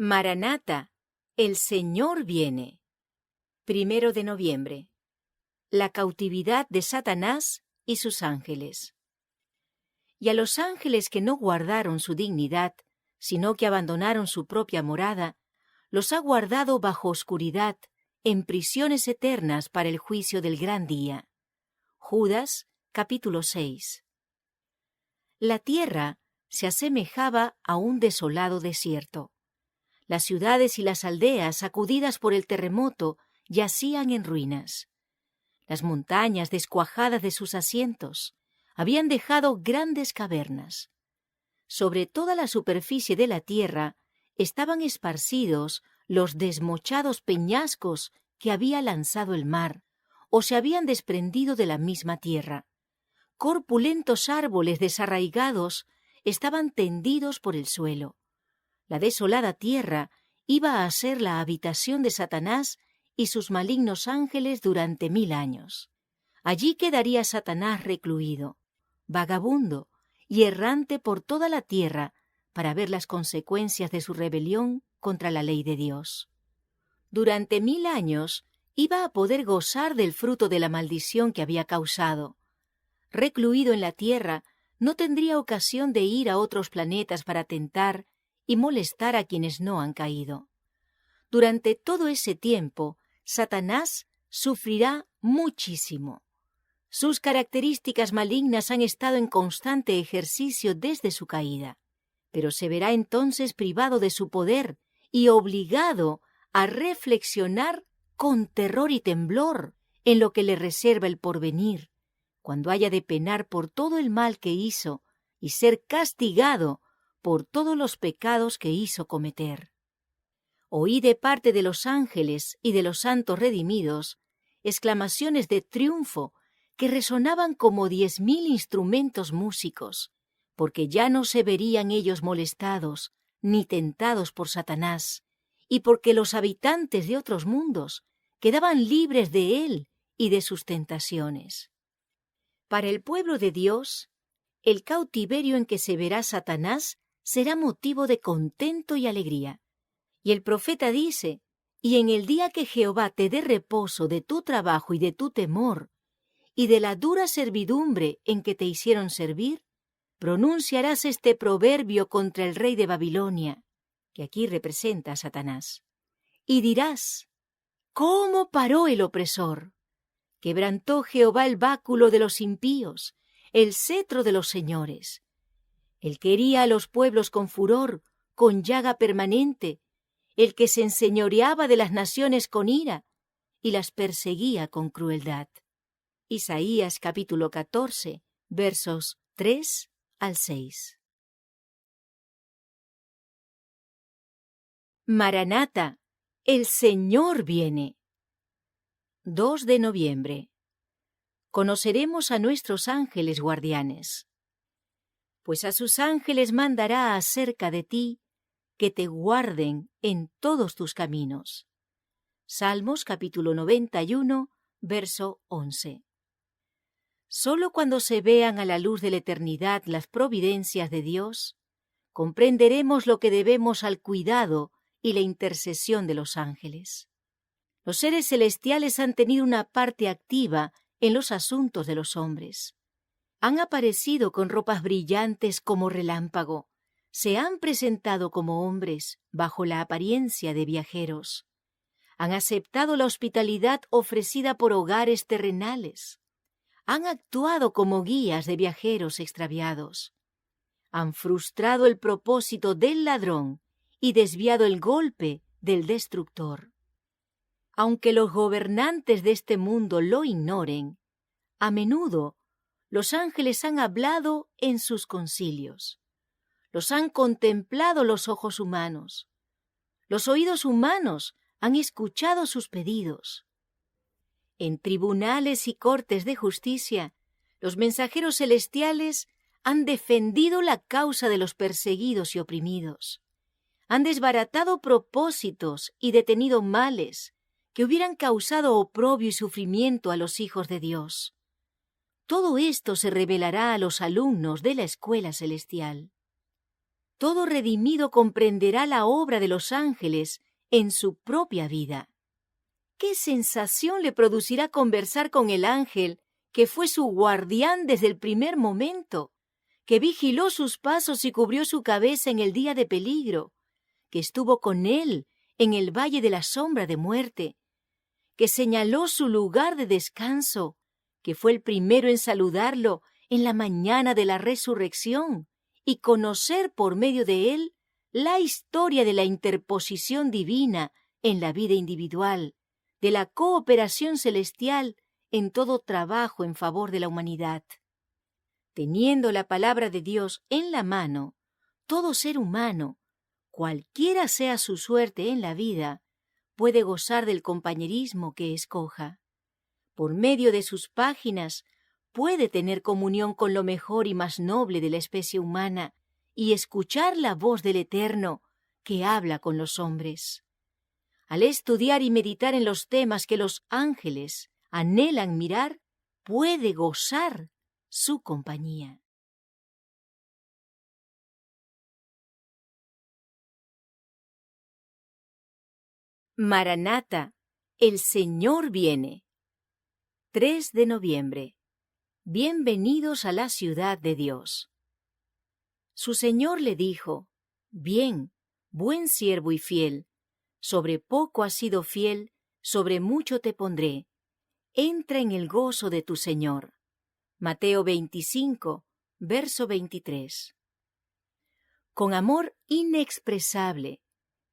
Maranata, el Señor viene. 1 de noviembre. La cautividad de Satanás y sus ángeles. Y a los ángeles que no guardaron su dignidad, sino que abandonaron su propia morada, los ha guardado bajo oscuridad, en prisiones eternas para el juicio del gran día. Judas, capítulo 6. La tierra se asemejaba a un desolado desierto. Las ciudades y las aldeas, sacudidas por el terremoto, yacían en ruinas. Las montañas, descuajadas de sus asientos, habían dejado grandes cavernas. Sobre toda la superficie de la tierra estaban esparcidos los desmochados peñascos que había lanzado el mar, o se habían desprendido de la misma tierra. Corpulentos árboles desarraigados estaban tendidos por el suelo. La desolada tierra iba a ser la habitación de Satanás y sus malignos ángeles durante 1000 años. Allí quedaría Satanás recluido, vagabundo y errante por toda la tierra para ver las consecuencias de su rebelión contra la ley de Dios. Durante 1000 años iba a poder gozar del fruto de la maldición que había causado. Recluido en la tierra, no tendría ocasión de ir a otros planetas para tentar y molestar a quienes no han caído. Durante todo ese tiempo, Satanás sufrirá muchísimo. Sus características malignas han estado en constante ejercicio desde su caída, pero se verá entonces privado de su poder y obligado a reflexionar con terror y temblor en lo que le reserva el porvenir, cuando haya de penar por todo el mal que hizo y ser castigado por todos los pecados que hizo cometer. Oí de parte de los ángeles y de los santos redimidos exclamaciones de triunfo que resonaban como 10.000 instrumentos músicos, porque ya no se verían ellos molestados ni tentados por Satanás, y porque los habitantes de otros mundos quedaban libres de él y de sus tentaciones. Para el pueblo de Dios, el cautiverio en que se verá Satanás será motivo de contento y alegría. Y el profeta dice: «Y en el día que Jehová te dé reposo de tu trabajo y de tu temor, y de la dura servidumbre en que te hicieron servir, pronunciarás este proverbio contra el rey de Babilonia», que aquí representa a Satanás, y dirás: «¿Cómo paró el opresor? Quebrantó Jehová el báculo de los impíos, el cetro de los señores. El que hería a los pueblos con furor, con llaga permanente, el que se enseñoreaba de las naciones con ira y las perseguía con crueldad». Isaías capítulo 14, versos 3 al 6. Maranata, el Señor viene. 2 de noviembre. Conoceremos a nuestros ángeles guardianes. Pues a sus ángeles mandará acerca de ti, que te guarden en todos tus caminos. Salmos capítulo 91, verso 11. Solo cuando se vean a la luz de la eternidad las providencias de Dios, comprenderemos lo que debemos al cuidado y la intercesión de los ángeles. Los seres celestiales han tenido una parte activa en los asuntos de los hombres. Han aparecido con ropas brillantes como relámpago, se han presentado como hombres bajo la apariencia de viajeros. Han aceptado la hospitalidad ofrecida por hogares terrenales. Han actuado como guías de viajeros extraviados. Han frustrado el propósito del ladrón y desviado el golpe del destructor. Aunque los gobernantes de este mundo lo ignoren, a menudo los ángeles han hablado en sus concilios. Los han contemplado los ojos humanos. Los oídos humanos han escuchado sus pedidos. En tribunales y cortes de justicia, los mensajeros celestiales han defendido la causa de los perseguidos y oprimidos. Han desbaratado propósitos y detenido males que hubieran causado oprobio y sufrimiento a los hijos de Dios. Todo esto se revelará a los alumnos de la escuela celestial. todo redimido comprenderá la obra de los ángeles en su propia vida. ¿Qué sensación le producirá conversar con el ángel que fue su guardián desde el primer momento, que vigiló sus pasos y cubrió su cabeza en el día de peligro, que estuvo con él en el valle de la sombra de muerte, que señaló su lugar de descanso, que fue el primero en saludarlo en la mañana de la resurrección, y conocer por medio de él la historia de la interposición divina en la vida individual, de la cooperación celestial en todo trabajo en favor de la humanidad? Teniendo la palabra de Dios en la mano, todo ser humano, cualquiera sea su suerte en la vida, puede gozar del compañerismo que escoja. Por medio de sus páginas, puede tener comunión con lo mejor y más noble de la especie humana y escuchar la voz del Eterno que habla con los hombres. Al estudiar y meditar en los temas que los ángeles anhelan mirar, puede gozar su compañía. Maranata, el Señor viene. 3 de noviembre. Bienvenidos a la ciudad de Dios. Su Señor le dijo: Bien, buen siervo y fiel, sobre poco has sido fiel, sobre mucho te pondré. Entra en el gozo de tu Señor. Mateo 25, verso 23. Con amor inexpresable,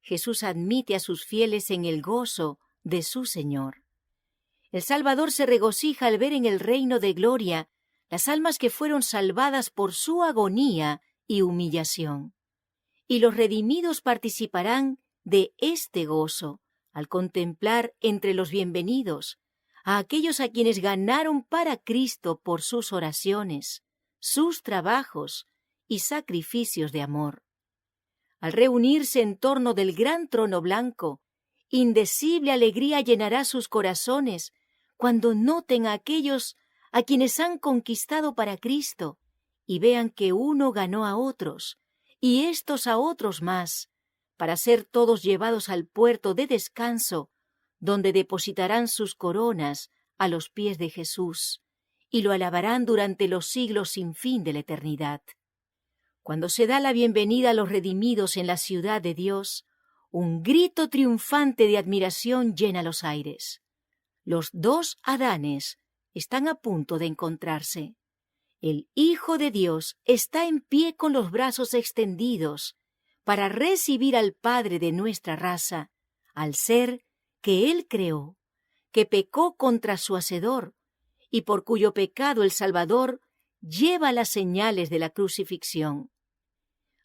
Jesús admite a sus fieles en el gozo de su Señor. El Salvador se regocija al ver en el reino de gloria las almas que fueron salvadas por su agonía y humillación. Y los redimidos participarán de este gozo al contemplar entre los bienvenidos a aquellos a quienes ganaron para Cristo por sus oraciones, sus trabajos y sacrificios de amor. Al reunirse en torno del gran trono blanco, indecible alegría llenará sus corazones cuando noten a aquellos a quienes han conquistado para Cristo y vean que uno ganó a otros y estos a otros más, para ser todos llevados al puerto de descanso, donde depositarán sus coronas a los pies de Jesús y lo alabarán durante los siglos sin fin de la eternidad. Cuando se da la bienvenida a los redimidos en la ciudad de Dios, un grito triunfante de admiración llena los aires. Los dos Adanes están a punto de encontrarse. El Hijo de Dios está en pie con los brazos extendidos para recibir al Padre de nuestra raza, al ser que Él creó, que pecó contra su Hacedor y por cuyo pecado el Salvador lleva las señales de la crucifixión.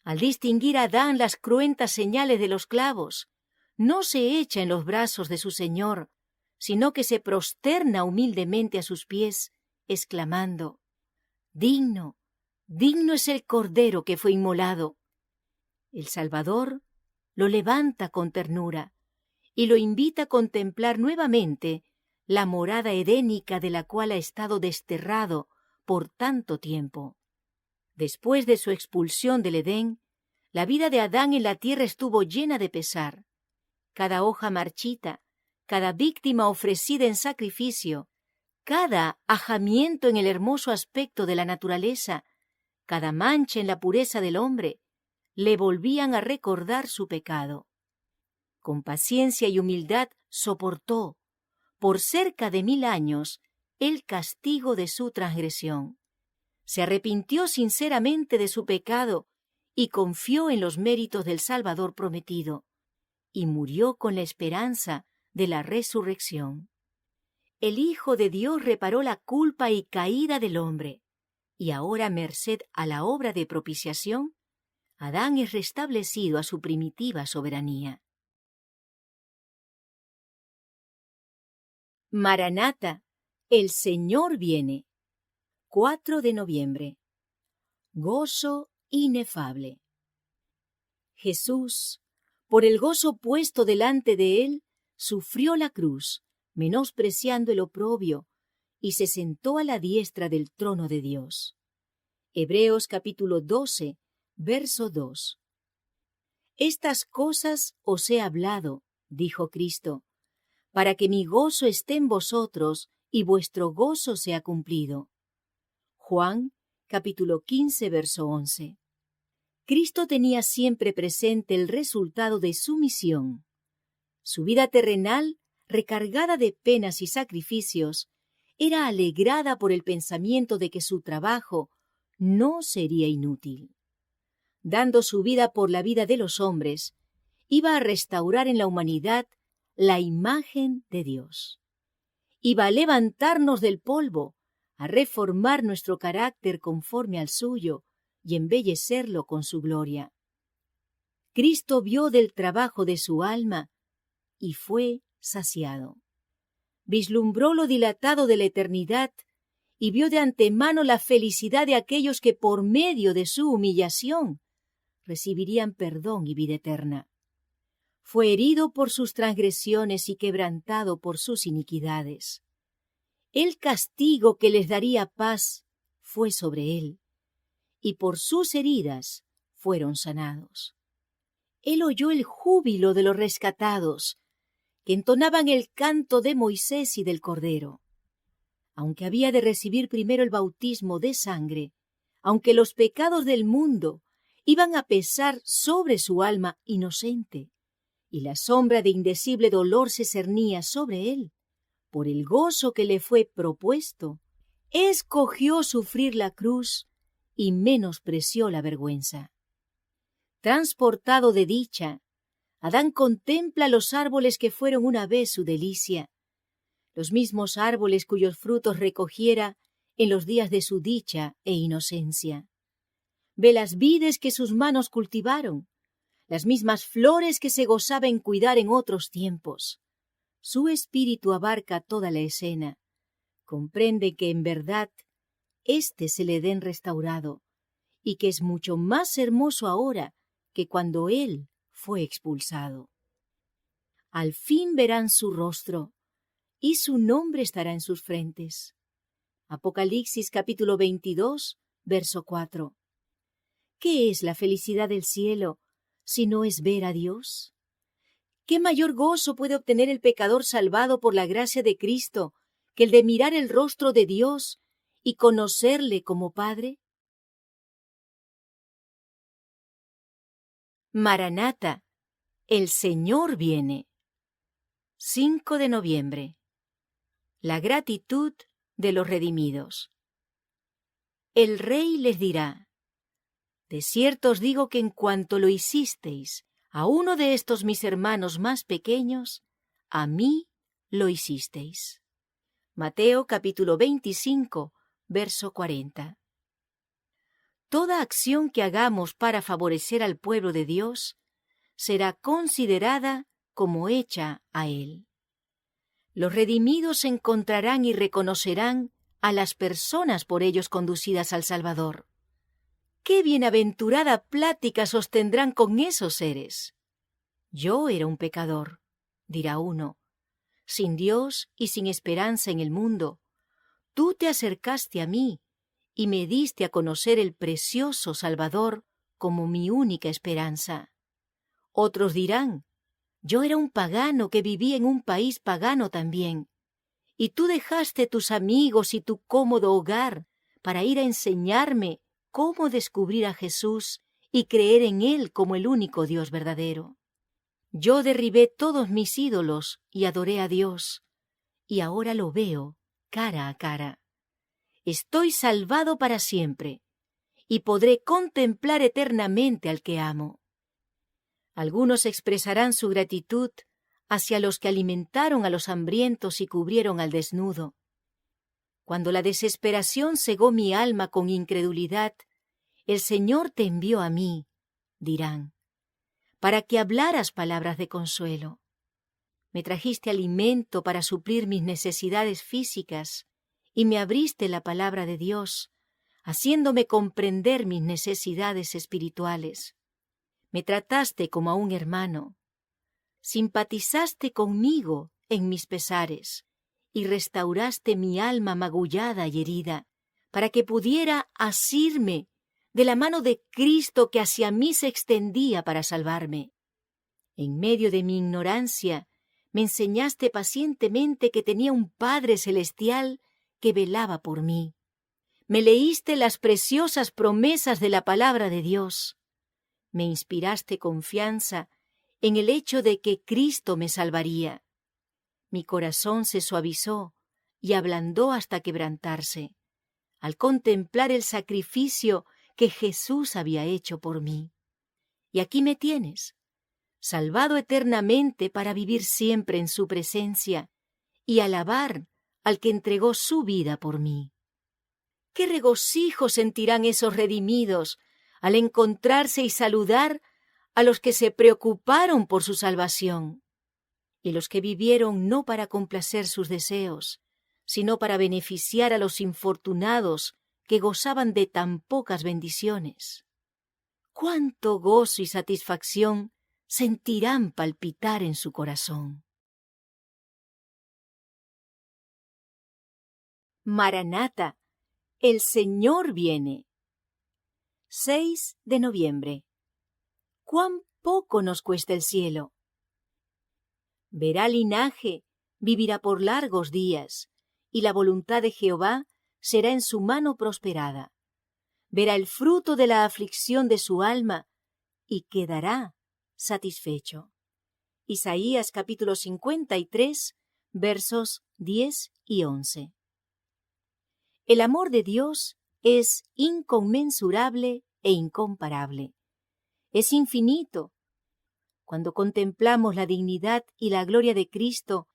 Al distinguir a Adán las cruentas señales de los clavos, no se echa en los brazos de su Señor, sino que se prosterna humildemente a sus pies, exclamando: Digno, digno es el Cordero que fue inmolado. El Salvador lo levanta con ternura y lo invita a contemplar nuevamente la morada edénica de la cual ha estado desterrado por tanto tiempo. Después de su expulsión del Edén, la vida de Adán en la tierra estuvo llena de pesar. Cada hoja marchita, cada víctima ofrecida en sacrificio, cada ajamiento en el hermoso aspecto de la naturaleza, cada mancha en la pureza del hombre, le volvían a recordar su pecado. Con paciencia y humildad soportó, por cerca de 1000 años, el castigo de su transgresión. Se arrepintió sinceramente de su pecado y confió en los méritos del Salvador prometido, y murió con la esperanza de la resurrección. El Hijo de Dios reparó la culpa y caída del hombre, y ahora, merced a la obra de propiciación, Adán es restablecido a su primitiva soberanía. Maranata, el Señor viene. 4 de noviembre. Gozo inefable. Jesús, por el gozo puesto delante de él, sufrió la cruz, menospreciando el oprobio, y se sentó a la diestra del trono de Dios. Hebreos capítulo 12, verso 2. Estas cosas os he hablado, dijo Cristo, para que mi gozo esté en vosotros y vuestro gozo sea cumplido. Juan, capítulo 15, verso 11. Cristo tenía siempre presente el resultado de su misión. Su vida terrenal, recargada de penas y sacrificios, era alegrada por el pensamiento de que su trabajo no sería inútil. Dando su vida por la vida de los hombres, iba a restaurar en la humanidad la imagen de Dios. Iba a levantarnos del polvo, a reformar nuestro carácter conforme al suyo y embellecerlo con su gloria. Cristo vio del trabajo de su alma y fue saciado. Vislumbró lo dilatado de la eternidad y vio de antemano la felicidad de aquellos que por medio de su humillación recibirían perdón y vida eterna. Fue herido por sus transgresiones y quebrantado por sus iniquidades. El castigo que les daría paz fue sobre él, y por sus heridas fueron sanados. Él oyó el júbilo de los rescatados, que entonaban el canto de Moisés y del Cordero. Aunque había de recibir primero el bautismo de sangre, aunque los pecados del mundo iban a pesar sobre su alma inocente, y la sombra de indecible dolor se cernía sobre él, por el gozo que le fue propuesto, escogió sufrir la cruz y menospreció la vergüenza. Transportado de dicha, Adán contempla los árboles que fueron una vez su delicia, los mismos árboles cuyos frutos recogiera en los días de su dicha e inocencia. Ve las vides que sus manos cultivaron, las mismas flores que se gozaba en cuidar en otros tiempos. Su espíritu abarca toda la escena. Comprende que en verdad este es el Edén restaurado y que es mucho más hermoso ahora que cuando él fue expulsado. Al fin verán su rostro y su nombre estará en sus frentes. Apocalipsis capítulo 22, verso 4. ¿Qué es la felicidad del cielo si no es ver a Dios? ¿Qué mayor gozo puede obtener el pecador salvado por la gracia de Cristo que el de mirar el rostro de Dios y conocerle como Padre? Maranata, el Señor viene. 5 de noviembre. La gratitud de los redimidos. El Rey les dirá: de cierto os digo que en cuanto lo hicisteis a uno de estos mis hermanos más pequeños, a mí lo hicisteis. Mateo capítulo 25, verso 40. Toda acción que hagamos para favorecer al pueblo de Dios será considerada como hecha a Él. Los redimidos encontrarán y reconocerán a las personas por ellos conducidas al Salvador. ¡Qué bienaventurada plática sostendrán con esos seres! Yo era un pecador, dirá uno, sin Dios y sin esperanza en el mundo. Tú te acercaste a mí y me diste a conocer el precioso Salvador como mi única esperanza. Otros dirán: yo era un pagano que vivía en un país pagano también, y tú dejaste tus amigos y tu cómodo hogar para ir a enseñarme cómo descubrir a Jesús y creer en Él como el único Dios verdadero. Yo derribé todos mis ídolos y adoré a Dios, y ahora lo veo cara a cara. Estoy salvado para siempre, y podré contemplar eternamente al que amo. Algunos expresarán su gratitud hacia los que alimentaron a los hambrientos y cubrieron al desnudo. Cuando la desesperación cegó mi alma con incredulidad, el Señor te envió a mí, dirán, para que hablaras palabras de consuelo. Me trajiste alimento para suplir mis necesidades físicas y me abriste la palabra de Dios, haciéndome comprender mis necesidades espirituales. Me trataste como a un hermano. Simpatizaste conmigo en mis pesares y restauraste mi alma magullada y herida, para que pudiera asirme de la mano de Cristo que hacia mí se extendía para salvarme. En medio de mi ignorancia, me enseñaste pacientemente que tenía un Padre celestial que velaba por mí. Me leíste las preciosas promesas de la palabra de Dios. Me inspiraste confianza en el hecho de que Cristo me salvaría. Mi corazón se suavizó y ablandó hasta quebrantarse, al contemplar el sacrificio que Jesús había hecho por mí. Y aquí me tienes, salvado eternamente para vivir siempre en su presencia y alabar al que entregó su vida por mí. ¡Qué regocijo sentirán esos redimidos al encontrarse y saludar a los que se preocuparon por su salvación, y los que vivieron no para complacer sus deseos, sino para beneficiar a los infortunados que gozaban de tan pocas bendiciones! ¡Cuánto gozo y satisfacción sentirán palpitar en su corazón! Maranata, el Señor viene. 6 de noviembre. ¡Cuán poco nos cuesta el cielo! Verá linaje, vivirá por largos días, y la voluntad de Jehová será en su mano prosperada. Verá el fruto de la aflicción de su alma, y quedará satisfecho. Isaías capítulo 53, versos 10 y 11. El amor de Dios es inconmensurable e incomparable. Es infinito. Cuando contemplamos la dignidad y la gloria de Cristo,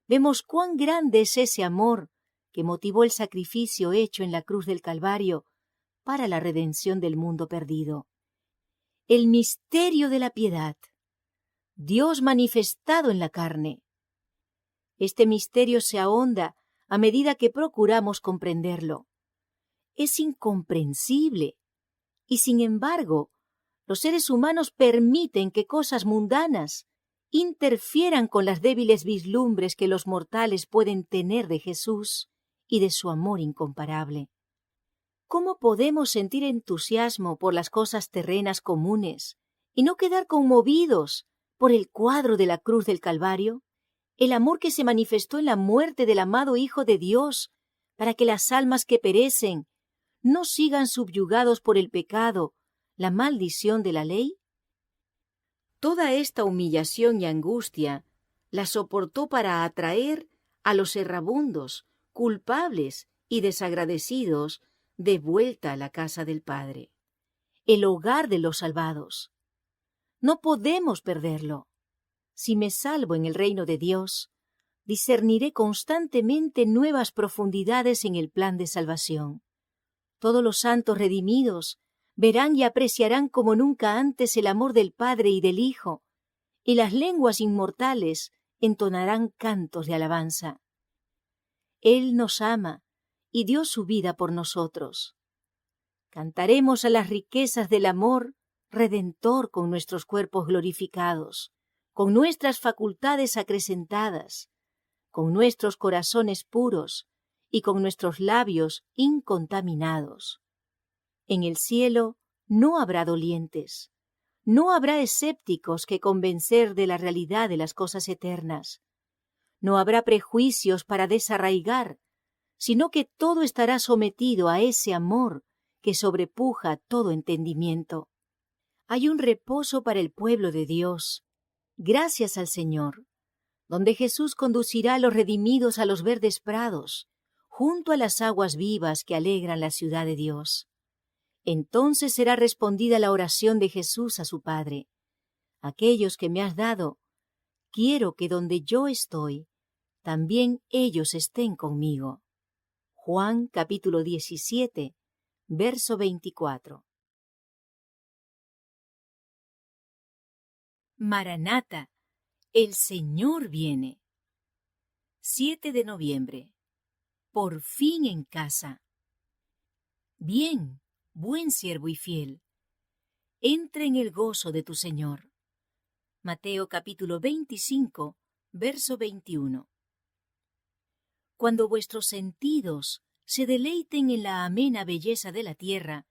vemos cuán grande es ese amor que motivó el sacrificio hecho en la cruz del Calvario para la redención del mundo perdido. El misterio de la piedad. Dios manifestado en la carne. Este misterio se ahonda a medida que procuramos comprenderlo. Es incomprensible, y sin embargo, los seres humanos permiten que cosas mundanas interfieran con las débiles vislumbres que los mortales pueden tener de Jesús y de su amor incomparable. ¿Cómo podemos sentir entusiasmo por las cosas terrenas comunes y no quedar conmovidos por el cuadro de la cruz del Calvario? El amor que se manifestó en la muerte del amado Hijo de Dios, para que las almas que perecen no sigan subyugados por el pecado, la maldición de la ley. Toda esta humillación y angustia la soportó para atraer a los errabundos, culpables y desagradecidos de vuelta a la casa del Padre, el hogar de los salvados. No podemos perderlo. Si me salvo en el reino de Dios, discerniré constantemente nuevas profundidades en el plan de salvación. Todos los santos redimidos verán y apreciarán como nunca antes el amor del Padre y del Hijo, y las lenguas inmortales entonarán cantos de alabanza. Él nos ama y dio su vida por nosotros. Cantaremos a las riquezas del amor redentor con nuestros cuerpos glorificados, con nuestras facultades acrecentadas, con nuestros corazones puros y con nuestros labios incontaminados. En el cielo no habrá dolientes, no habrá escépticos que convencer de la realidad de las cosas eternas, no habrá prejuicios para desarraigar, sino que todo estará sometido a ese amor que sobrepuja todo entendimiento. Hay un reposo para el pueblo de Dios, gracias al Señor, donde Jesús conducirá a los redimidos a los verdes prados, junto a las aguas vivas que alegran la ciudad de Dios. Entonces será respondida la oración de Jesús a su Padre. Aquellos que me has dado, quiero que donde yo estoy, también ellos estén conmigo. Juan capítulo 17, verso 24. Maranata, el Señor viene. 7 de noviembre. Por fin en casa. Bien, buen siervo y fiel. Entra en el gozo de tu Señor. Mateo capítulo 25, verso 21. Cuando vuestros sentidos se deleiten en la amena belleza de la tierra,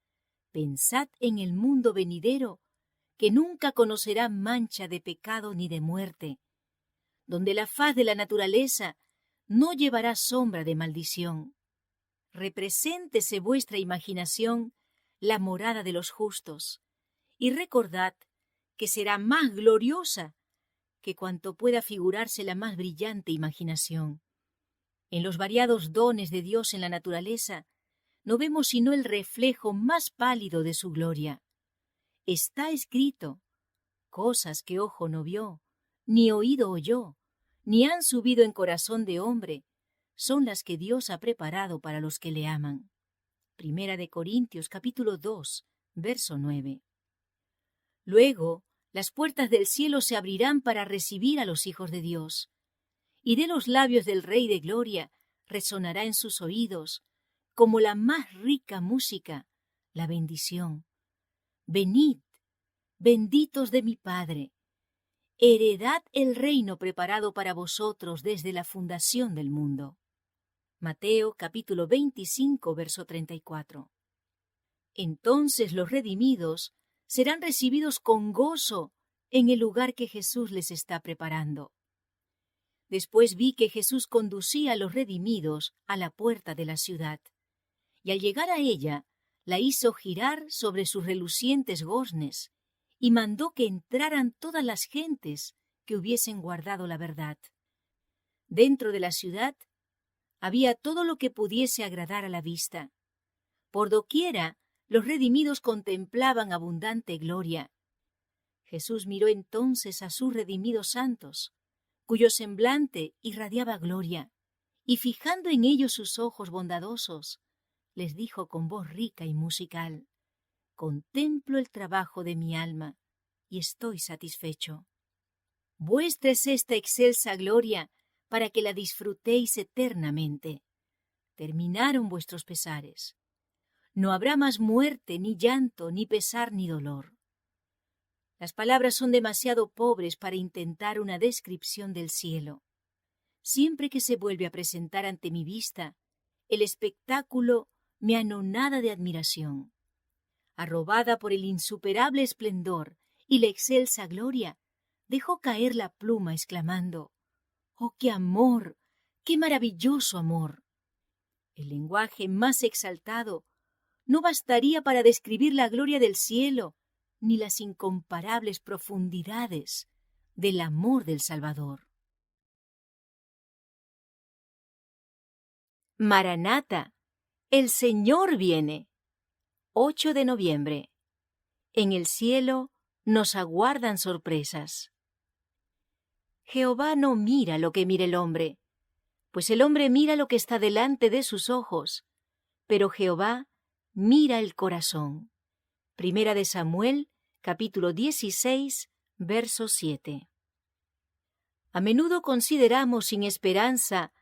Pensad en el mundo venidero, que nunca conocerá mancha de pecado ni de muerte, donde la faz de la naturaleza no llevará sombra de maldición. Represéntese vuestra imaginación la morada de los justos, y recordad que será más gloriosa que cuanto pueda figurarse la más brillante imaginación. En los variados dones de Dios en la naturaleza, no vemos sino el reflejo más pálido de su gloria. Está escrito: cosas que ojo no vio, ni oído oyó, ni han subido en corazón de hombre, son las que Dios ha preparado para los que le aman. Primera de Corintios capítulo 2, verso 9. Luego, las puertas del cielo se abrirán para recibir a los hijos de Dios, y de los labios del Rey de Gloria resonará en sus oídos, como la más rica música, la bendición. Venid, benditos de mi Padre, heredad el reino preparado para vosotros desde la fundación del mundo. Mateo capítulo 25, verso 34. Entonces los redimidos serán recibidos con gozo en el lugar que Jesús les está preparando. Después vi que Jesús conducía a los redimidos a la puerta de la ciudad, y al llegar a ella, la hizo girar sobre sus relucientes goznes, y mandó que entraran todas las gentes que hubiesen guardado la verdad. Dentro de la ciudad había todo lo que pudiese agradar a la vista. Por doquiera, los redimidos contemplaban abundante gloria. Jesús miró entonces a sus redimidos santos, cuyo semblante irradiaba gloria, y fijando en ellos sus ojos bondadosos, les dijo con voz rica y musical: contemplo el trabajo de mi alma, y estoy satisfecho. Vuestra es esta excelsa gloria, para que la disfrutéis eternamente. Terminaron vuestros pesares. No habrá más muerte, ni llanto, ni pesar, ni dolor. Las palabras son demasiado pobres para intentar una descripción del cielo. Siempre que se vuelve a presentar ante mi vista, el espectáculo me anonada de admiración. Arrobada por el insuperable esplendor y la excelsa gloria, dejó caer la pluma exclamando: ¡oh, qué amor! ¡Qué maravilloso amor! El lenguaje más exaltado no bastaría para describir la gloria del cielo ni las incomparables profundidades del amor del Salvador. Maranata, el Señor viene. 8 de noviembre. En el cielo nos aguardan sorpresas. Jehová no mira lo que mira el hombre, pues el hombre mira lo que está delante de sus ojos, pero Jehová mira el corazón. Primera de Samuel, capítulo 16, verso 7. A menudo consideramos sin esperanza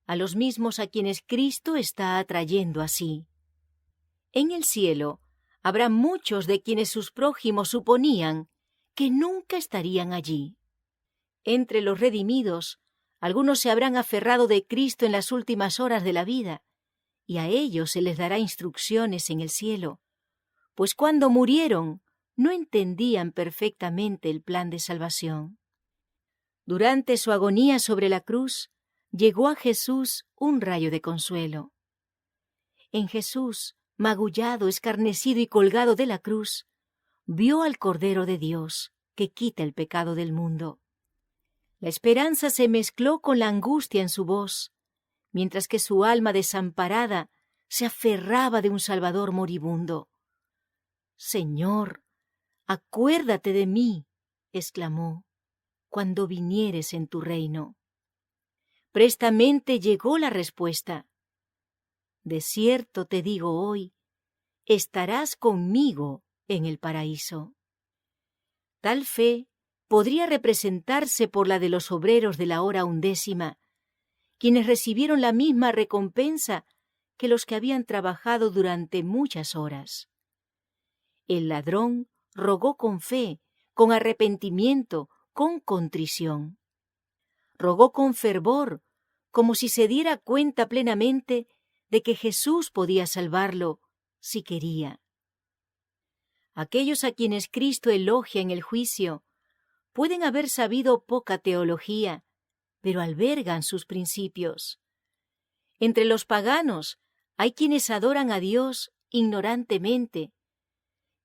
a los mismos a quienes Cristo está atrayendo así. En el cielo habrá muchos de quienes sus prójimos suponían que nunca estarían allí. Entre los redimidos, algunos se habrán aferrado de Cristo en las últimas horas de la vida, y a ellos se les dará instrucciones en el cielo, pues cuando murieron no entendían perfectamente el plan de salvación. Durante su agonía sobre la cruz, llegó a Jesús un rayo de consuelo. En Jesús, magullado, escarnecido y colgado de la cruz, vio al Cordero de Dios, que quita el pecado del mundo. La esperanza se mezcló con la angustia en su voz, mientras que su alma desamparada se aferraba de un Salvador moribundo. «Señor, acuérdate de mí», exclamó, «cuando vinieres en tu reino». Prestamente llegó la respuesta: «De cierto te digo hoy, estarás conmigo en el paraíso». Tal fe podría representarse por la de los obreros de la hora 11ª, quienes recibieron la misma recompensa que los que habían trabajado durante muchas horas. El ladrón rogó con fe, con arrepentimiento, con contrición. Rogó con fervor, como si se diera cuenta plenamente de que Jesús podía salvarlo si quería. Aquellos a quienes Cristo elogia en el juicio pueden haber sabido poca teología, pero albergan sus principios. Entre los paganos hay quienes adoran a Dios ignorantemente,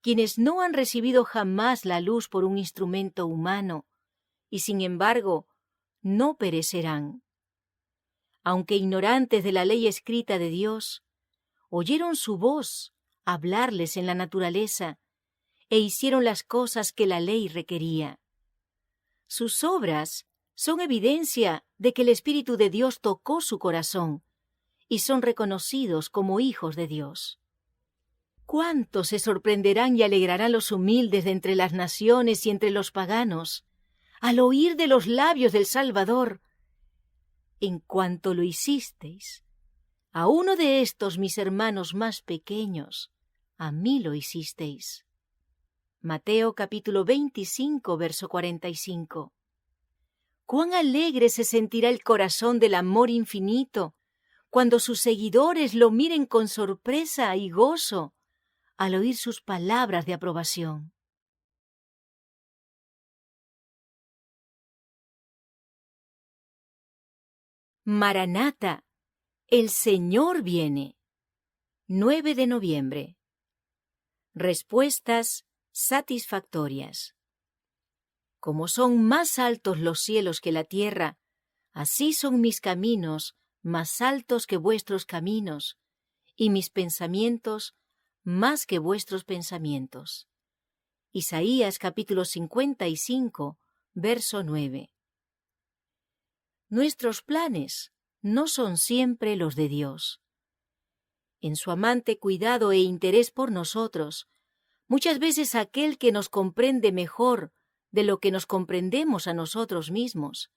quienes no han recibido jamás la luz por un instrumento humano, y sin embargo no perecerán. Aunque ignorantes de la ley escrita de Dios, oyeron su voz hablarles en la naturaleza e hicieron las cosas que la ley requería. Sus obras son evidencia de que el Espíritu de Dios tocó su corazón y son reconocidos como hijos de Dios. ¿Cuánto se sorprenderán y alegrarán los humildes de entre las naciones y entre los paganos al oír de los labios del Salvador: en cuanto lo hicisteis a uno de estos mis hermanos más pequeños, a mí lo hicisteis? Mateo capítulo 25, verso 45. Cuán alegre se sentirá el corazón del amor infinito cuando sus seguidores lo miren con sorpresa y gozo al oír sus palabras de aprobación. Maranata, el Señor viene. 9 de noviembre. Respuestas satisfactorias. Como son más altos los cielos que la tierra, así son mis caminos más altos que vuestros caminos, y mis pensamientos más que vuestros pensamientos. Isaías capítulo 55, verso 9. Nuestros planes no son siempre los de Dios. En su amante cuidado e interés por nosotros, muchas veces aquel que nos comprende mejor de lo que nos comprendemos a nosotros mismos,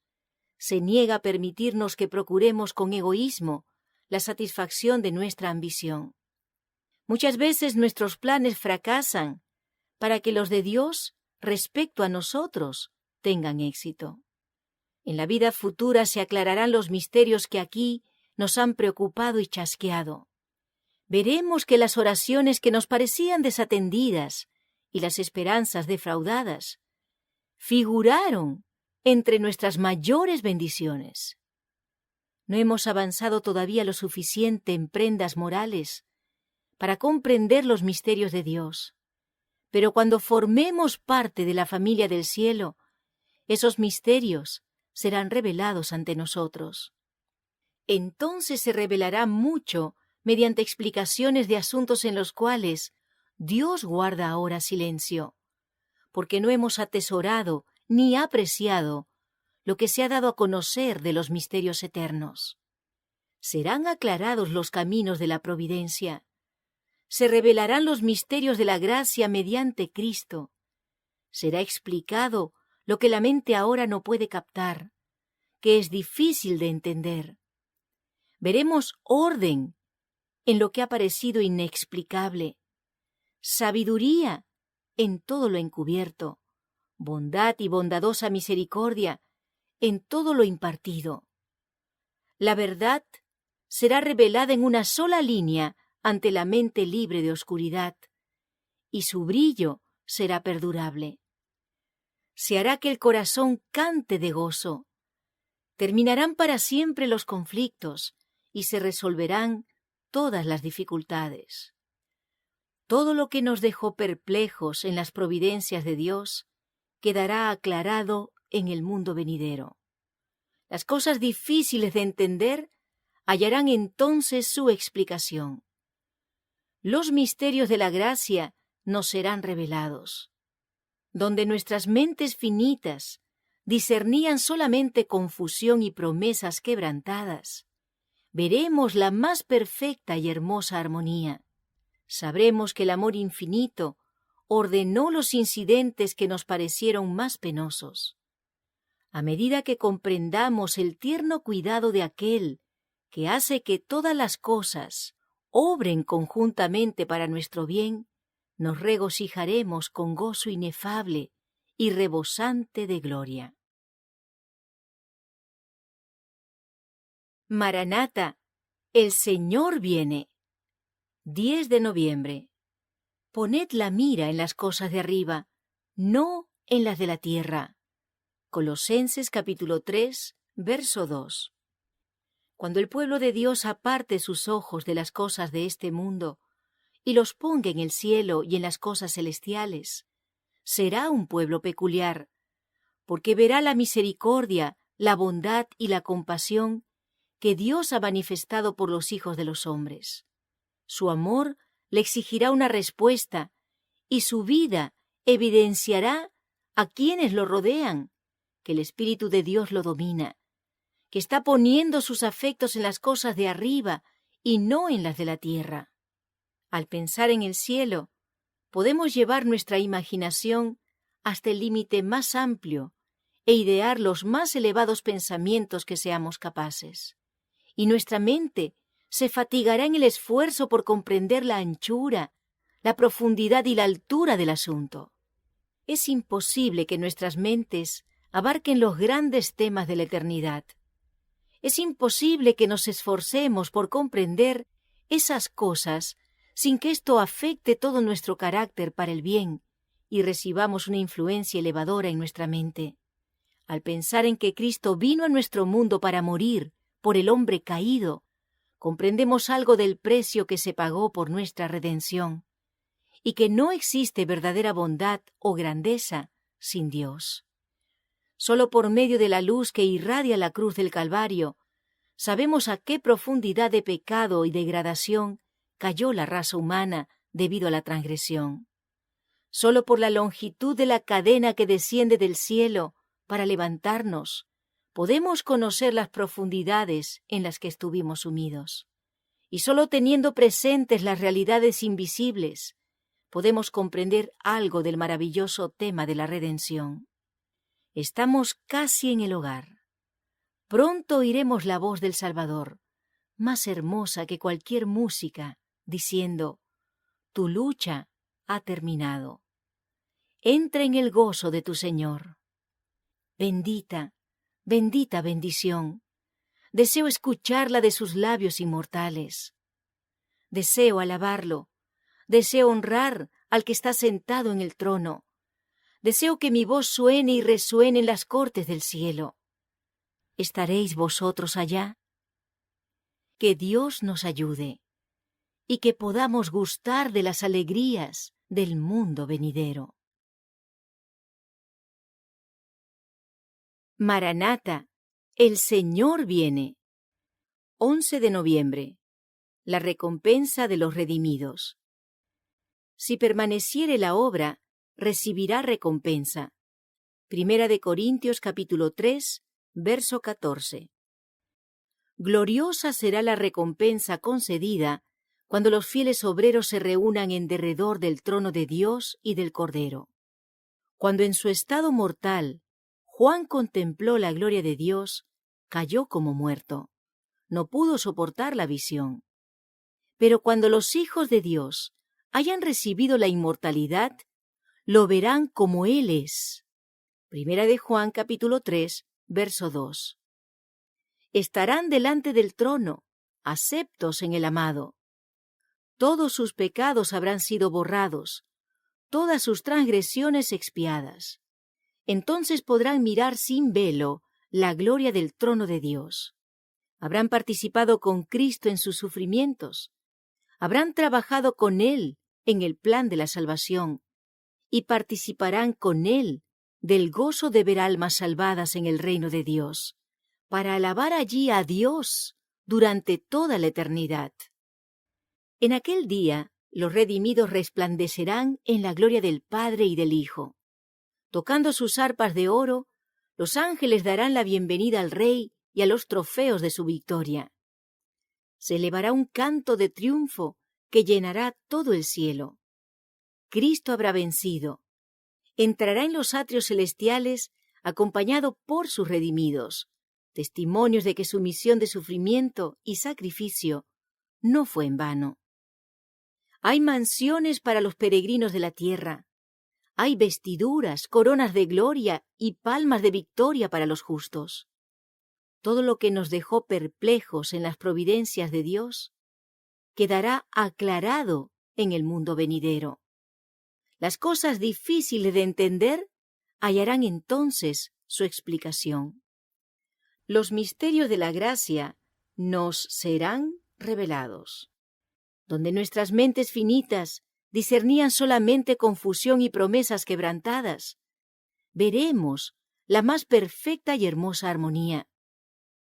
se niega a permitirnos que procuremos con egoísmo la satisfacción de nuestra ambición. Muchas veces nuestros planes fracasan para que los de Dios, respecto a nosotros, tengan éxito. En la vida futura se aclararán los misterios que aquí nos han preocupado y chasqueado. Veremos que las oraciones que nos parecían desatendidas y las esperanzas defraudadas figuraron entre nuestras mayores bendiciones. No hemos avanzado todavía lo suficiente en prendas morales para comprender los misterios de Dios, pero cuando formemos parte de la familia del cielo, esos misterios serán revelados ante nosotros. Entonces se revelará mucho mediante explicaciones de asuntos en los cuales Dios guarda ahora silencio, porque no hemos atesorado ni apreciado lo que se ha dado a conocer de los misterios eternos. Serán aclarados los caminos de la providencia. Se revelarán los misterios de la gracia mediante Cristo. Será explicado lo que la mente ahora no puede captar, que es difícil de entender. Veremos orden en lo que ha parecido inexplicable, sabiduría en todo lo encubierto, bondad y bondadosa misericordia en todo lo impartido. La verdad será revelada en una sola línea ante la mente libre de oscuridad, y su brillo será perdurable. Se hará que el corazón cante de gozo. Terminarán para siempre los conflictos y se resolverán todas las dificultades. Todo lo que nos dejó perplejos en las providencias de Dios quedará aclarado en el mundo venidero. Las cosas difíciles de entender hallarán entonces su explicación. Los misterios de la gracia nos serán revelados. Donde nuestras mentes finitas discernían solamente confusión y promesas quebrantadas, veremos la más perfecta y hermosa armonía. Sabremos que el amor infinito ordenó los incidentes que nos parecieron más penosos. A medida que comprendamos el tierno cuidado de aquel que hace que todas las cosas obren conjuntamente para nuestro bien, nos regocijaremos con gozo inefable y rebosante de gloria. Maranata, el Señor viene. 10 de noviembre. Poned la mira en las cosas de arriba, no en las de la tierra. Colosenses capítulo 3, verso 2. Cuando el pueblo de Dios aparte sus ojos de las cosas de este mundo y los ponga en el cielo y en las cosas celestiales, será un pueblo peculiar, porque verá la misericordia, la bondad y la compasión que Dios ha manifestado por los hijos de los hombres. Su amor le exigirá una respuesta y su vida evidenciará a quienes lo rodean que el Espíritu de Dios lo domina, que está poniendo sus afectos en las cosas de arriba y no en las de la tierra. Al pensar en el cielo, podemos llevar nuestra imaginación hasta el límite más amplio e idear los más elevados pensamientos que seamos capaces. Y nuestra mente se fatigará en el esfuerzo por comprender la anchura, la profundidad y la altura del asunto. Es imposible que nuestras mentes abarquen los grandes temas de la eternidad. Es imposible que nos esforcemos por comprender esas cosas sin que esto afecte todo nuestro carácter para el bien y recibamos una influencia elevadora en nuestra mente. Al pensar en que Cristo vino a nuestro mundo para morir por el hombre caído, comprendemos algo del precio que se pagó por nuestra redención y que no existe verdadera bondad o grandeza sin Dios. Solo por medio de la luz que irradia la cruz del Calvario, sabemos a qué profundidad de pecado y degradación cayó la raza humana debido a la transgresión. Solo por la longitud de la cadena que desciende del cielo para levantarnos, podemos conocer las profundidades en las que estuvimos sumidos. Y solo teniendo presentes las realidades invisibles, podemos comprender algo del maravilloso tema de la redención. Estamos casi en el hogar. Pronto oiremos la voz del Salvador, más hermosa que cualquier música, diciendo: tu lucha ha terminado. Entra en el gozo de tu Señor. Bendita, bendita bendición. Deseo escucharla de sus labios inmortales. Deseo alabarlo. Deseo honrar al que está sentado en el trono. Deseo que mi voz suene y resuene en las cortes del cielo. ¿Estaréis vosotros allá? Que Dios nos ayude y que podamos gustar de las alegrías del mundo venidero. Maranata, el Señor viene. 11 de noviembre. La recompensa de los redimidos. Si permaneciere la obra, recibirá recompensa. Primera de Corintios capítulo 3, verso 14. Gloriosa será la recompensa concedida cuando los fieles obreros se reúnan en derredor del trono de Dios y del Cordero. Cuando en su estado mortal Juan contempló la gloria de Dios, cayó como muerto. No pudo soportar la visión. Pero cuando los hijos de Dios hayan recibido la inmortalidad, lo verán como Él es. Primera de Juan capítulo 3, verso 2. Estarán delante del trono, aceptos en el amado. Todos sus pecados habrán sido borrados, todas sus transgresiones expiadas. Entonces podrán mirar sin velo la gloria del trono de Dios. Habrán participado con Cristo en sus sufrimientos. Habrán trabajado con Él en el plan de la salvación y participarán con Él del gozo de ver almas salvadas en el reino de Dios, para alabar allí a Dios durante toda la eternidad. En aquel día, los redimidos resplandecerán en la gloria del Padre y del Hijo. Tocando sus arpas de oro, los ángeles darán la bienvenida al Rey y a los trofeos de su victoria. Se elevará un canto de triunfo que llenará todo el cielo. Cristo habrá vencido. Entrará en los atrios celestiales acompañado por sus redimidos, testimonios de que su misión de sufrimiento y sacrificio no fue en vano. Hay mansiones para los peregrinos de la tierra. Hay vestiduras, coronas de gloria y palmas de victoria para los justos. Todo lo que nos dejó perplejos en las providencias de Dios quedará aclarado en el mundo venidero. Las cosas difíciles de entender hallarán entonces su explicación. Los misterios de la gracia nos serán revelados. Donde nuestras mentes finitas discernían solamente confusión y promesas quebrantadas, veremos la más perfecta y hermosa armonía.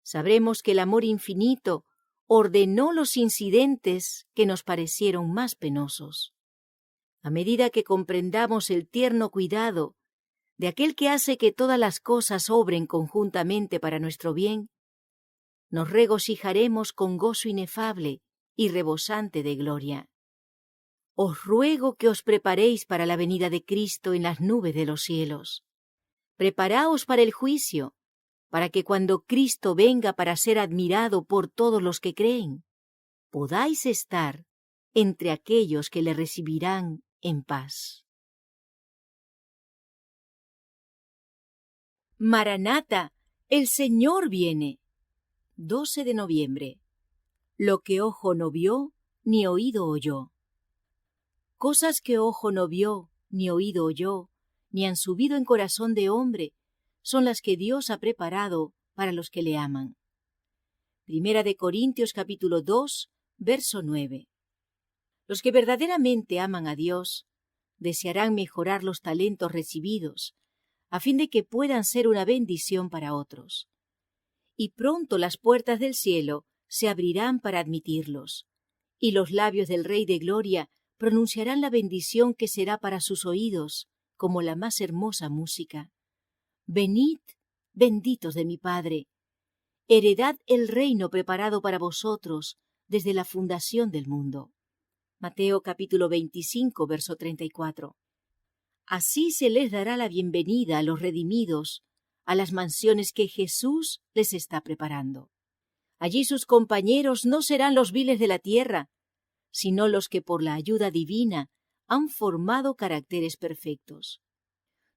Sabremos que el amor infinito ordenó los incidentes que nos parecieron más penosos. A medida que comprendamos el tierno cuidado de aquel que hace que todas las cosas obren conjuntamente para nuestro bien, nos regocijaremos con gozo inefable y rebosante de gloria. Os ruego que os preparéis para la venida de Cristo en las nubes de los cielos. Preparaos para el juicio, para que cuando Cristo venga para ser admirado por todos los que creen, podáis estar entre aquellos que le recibirán en paz. Maranata, el Señor viene. 12 de noviembre. Lo que ojo no vio, ni oído oyó. Cosas que ojo no vio, ni oído oyó, ni han subido en corazón de hombre, son las que Dios ha preparado para los que le aman. Primera de Corintios capítulo 2, verso 9. Los que verdaderamente aman a Dios desearán mejorar los talentos recibidos, a fin de que puedan ser una bendición para otros. Y pronto las puertas del cielo se abrirán para admitirlos, y los labios del Rey de Gloria pronunciarán la bendición que será para sus oídos como la más hermosa música. Venid, benditos de mi Padre, heredad el reino preparado para vosotros desde la fundación del mundo. Mateo capítulo 25, verso 34. Así se les dará la bienvenida a los redimidos, a las mansiones que Jesús les está preparando. Allí sus compañeros no serán los viles de la tierra, sino los que por la ayuda divina han formado caracteres perfectos.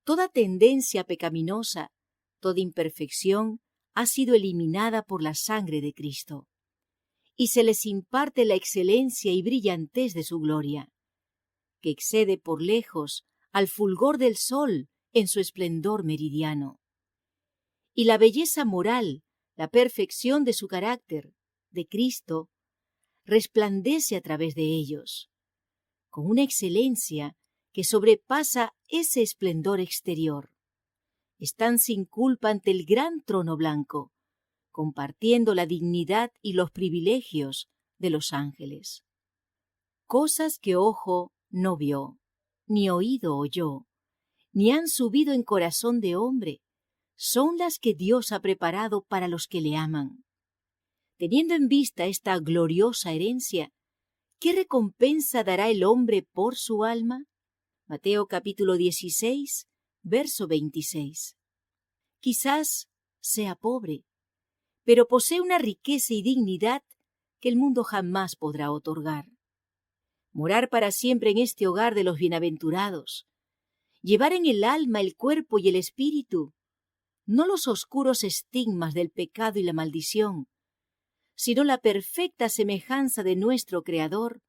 Toda tendencia pecaminosa, toda imperfección ha sido eliminada por la sangre de Cristo, y se les imparte la excelencia y brillantez de su gloria, que excede por lejos al fulgor del sol en su esplendor meridiano. Y la belleza moral, la perfección de su carácter, de Cristo, resplandece a través de ellos, con una excelencia que sobrepasa ese esplendor exterior. Están sin culpa ante el gran trono blanco, compartiendo la dignidad y los privilegios de los ángeles. Cosas que ojo no vio, ni oído oyó, ni han subido en corazón de hombre, son las que Dios ha preparado para los que le aman. Teniendo en vista esta gloriosa herencia, ¿qué recompensa dará el hombre por su alma? Mateo capítulo 16, verso 26. Quizás sea pobre, pero posee una riqueza y dignidad que el mundo jamás podrá otorgar. Morar para siempre en este hogar de los bienaventurados, llevar en el alma, el cuerpo y el espíritu, no los oscuros estigmas del pecado y la maldición, sino la perfecta semejanza de nuestro Creador,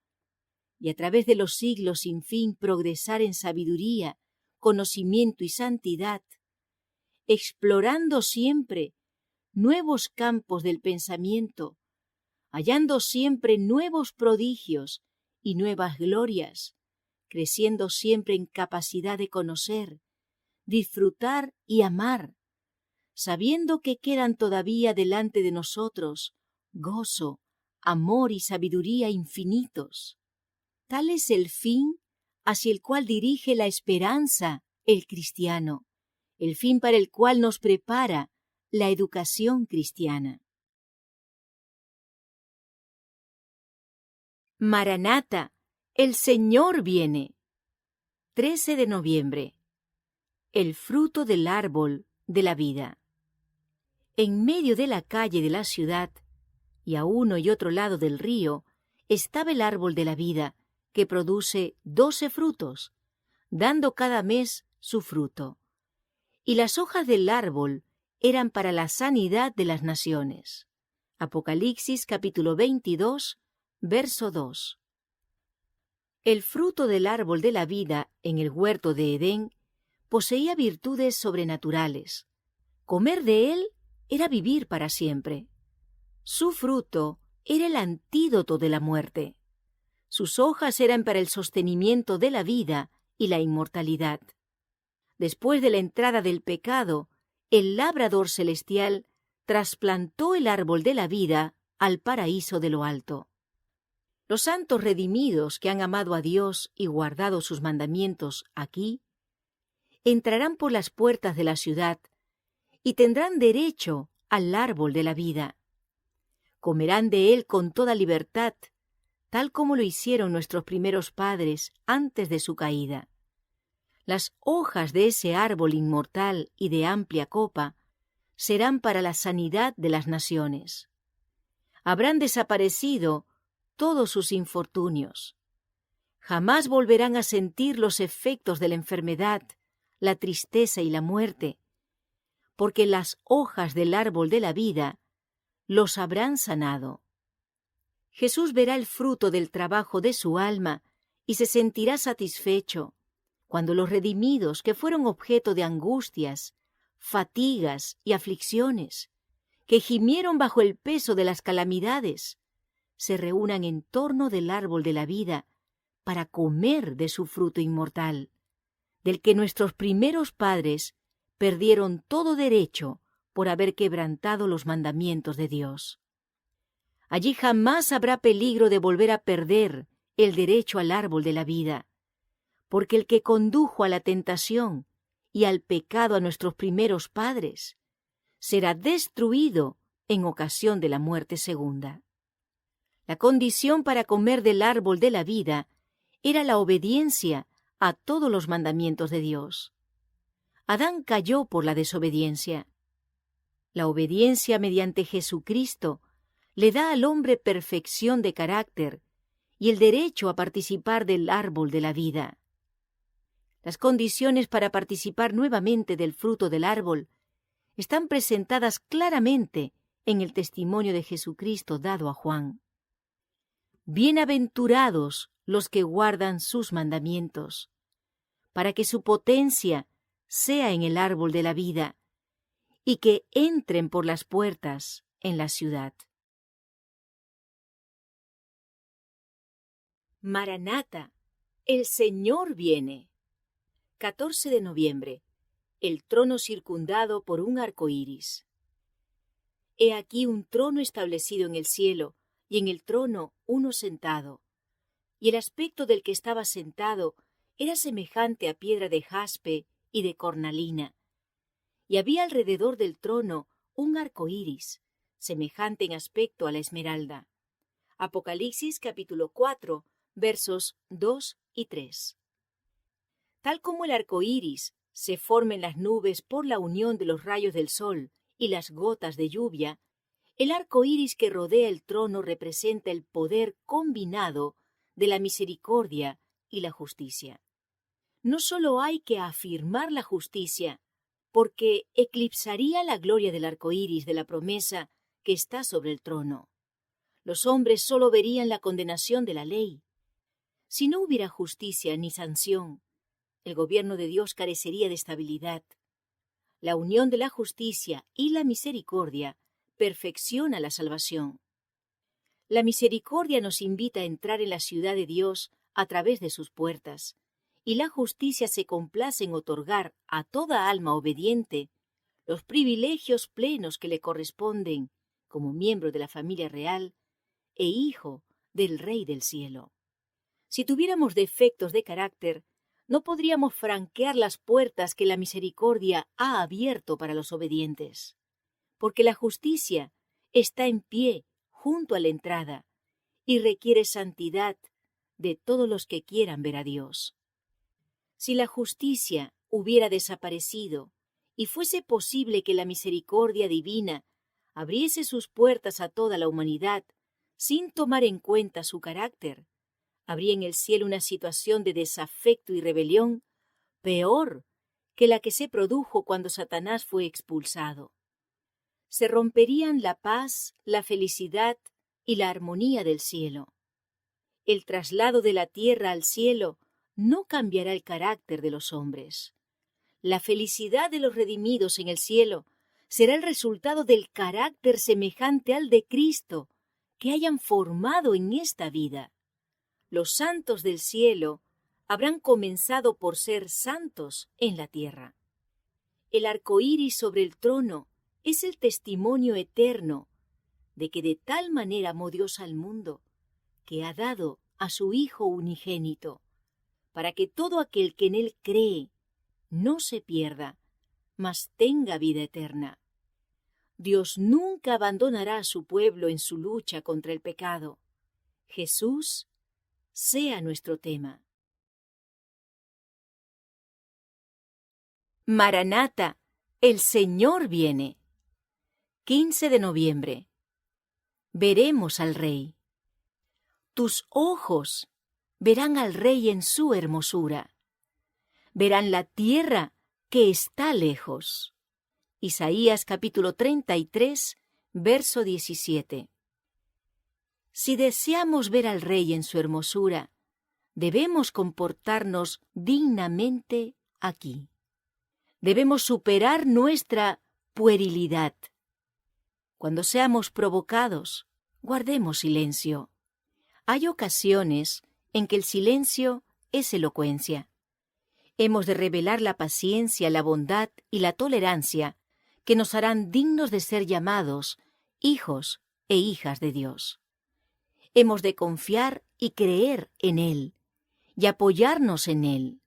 y a través de los siglos sin fin progresar en sabiduría, conocimiento y santidad, explorando siempre nuevos campos del pensamiento, hallando siempre nuevos prodigios y nuevas glorias, creciendo siempre en capacidad de conocer, disfrutar y amar, sabiendo que quedan todavía delante de nosotros gozo, amor y sabiduría infinitos. Tal es el fin hacia el cual dirige la esperanza el cristiano, el fin para el cual nos prepara la educación cristiana. Maranata, el Señor viene. 13 de noviembre. El fruto del árbol de la vida. En medio de la calle de la ciudad, y a uno y otro lado del río, estaba el árbol de la vida, que produce 12 frutos, dando cada mes su fruto. Y las hojas del árbol eran para la sanidad de las naciones. Apocalipsis capítulo 22, verso 2. El fruto del árbol de la vida en el huerto de Edén poseía virtudes sobrenaturales. Comer de él era vivir para siempre. Su fruto era el antídoto de la muerte. Sus hojas eran para el sostenimiento de la vida y la inmortalidad. Después de la entrada del pecado, el labrador celestial trasplantó el árbol de la vida al paraíso de lo alto. Los santos redimidos que han amado a Dios y guardado sus mandamientos aquí, entrarán por las puertas de la ciudad y tendrán derecho al árbol de la vida. Comerán de él con toda libertad, tal como lo hicieron nuestros primeros padres antes de su caída. Las hojas de ese árbol inmortal y de amplia copa serán para la sanidad de las naciones. Habrán desaparecido todos sus infortunios. Jamás volverán a sentir los efectos de la enfermedad, la tristeza y la muerte, porque las hojas del árbol de la vida los habrán sanado. Jesús verá el fruto del trabajo de su alma y se sentirá satisfecho cuando los redimidos que fueron objeto de angustias, fatigas y aflicciones, que gimieron bajo el peso de las calamidades, se reúnan en torno del árbol de la vida para comer de su fruto inmortal, del que nuestros primeros padres perdieron todo derecho por haber quebrantado los mandamientos de Dios. Allí jamás habrá peligro de volver a perder el derecho al árbol de la vida, porque el que condujo a la tentación y al pecado a nuestros primeros padres será destruido en ocasión de la muerte segunda. La condición para comer del árbol de la vida era la obediencia a todos los mandamientos de Dios. Adán cayó por la desobediencia. La obediencia mediante Jesucristo le da al hombre perfección de carácter y el derecho a participar del árbol de la vida. Las condiciones para participar nuevamente del fruto del árbol están presentadas claramente en el testimonio de Jesucristo dado a Juan. Bienaventurados los que guardan sus mandamientos, para que su potencia sea en el árbol de la vida y que entren por las puertas en la ciudad. Maranata, el Señor viene. 14 de noviembre. El trono circundado por un arco iris. He aquí un trono establecido en el cielo, y en el trono uno sentado. Y el aspecto del que estaba sentado era semejante a piedra de jaspe y de cornalina. Y había alrededor del trono un arco iris, semejante en aspecto a la esmeralda. Apocalipsis capítulo 4, versos 2 y 3. Tal como el arco iris se forma en las nubes por la unión de los rayos del sol y las gotas de lluvia, el arco iris que rodea el trono representa el poder combinado de la misericordia y la justicia. No solo hay que afirmar la justicia, porque eclipsaría la gloria del arco iris de la promesa que está sobre el trono. Los hombres solo verían la condenación de la ley. Si no hubiera justicia ni sanción, el gobierno de Dios carecería de estabilidad. La unión de la justicia y la misericordia perfecciona la salvación. La misericordia nos invita a entrar en la ciudad de Dios a través de sus puertas, y la justicia se complace en otorgar a toda alma obediente los privilegios plenos que le corresponden como miembro de la familia real e hijo del Rey del cielo. Si tuviéramos defectos de carácter, no podríamos franquear las puertas que la misericordia ha abierto para los obedientes, porque la justicia está en pie junto a la entrada y requiere santidad de todos los que quieran ver a Dios. Si la justicia hubiera desaparecido y fuese posible que la misericordia divina abriese sus puertas a toda la humanidad sin tomar en cuenta su carácter, habría en el cielo una situación de desafecto y rebelión peor que la que se produjo cuando Satanás fue expulsado. Se romperían la paz, la felicidad y la armonía del cielo. El traslado de la tierra al cielo no cambiará el carácter de los hombres. La felicidad de los redimidos en el cielo será el resultado del carácter semejante al de Cristo que hayan formado en esta vida. Los santos del cielo habrán comenzado por ser santos en la tierra. El arco iris sobre el trono es el testimonio eterno de que de tal manera amó Dios al mundo, que ha dado a su Hijo unigénito, para que todo aquel que en él cree no se pierda, mas tenga vida eterna. Dios nunca abandonará a su pueblo en su lucha contra el pecado. Jesús sea nuestro tema. Maranata, el Señor viene. 15 de noviembre. Veremos al Rey. Tus ojos verán al Rey en su hermosura. Verán la tierra que está lejos. Isaías capítulo 33, verso 17. Si deseamos ver al Rey en su hermosura, debemos comportarnos dignamente aquí. Debemos superar nuestra puerilidad. Cuando seamos provocados, guardemos silencio. Hay ocasiones en que el silencio es elocuencia. Hemos de revelar la paciencia, la bondad y la tolerancia que nos harán dignos de ser llamados hijos e hijas de Dios. Hemos de confiar y creer en Él y apoyarnos en Él.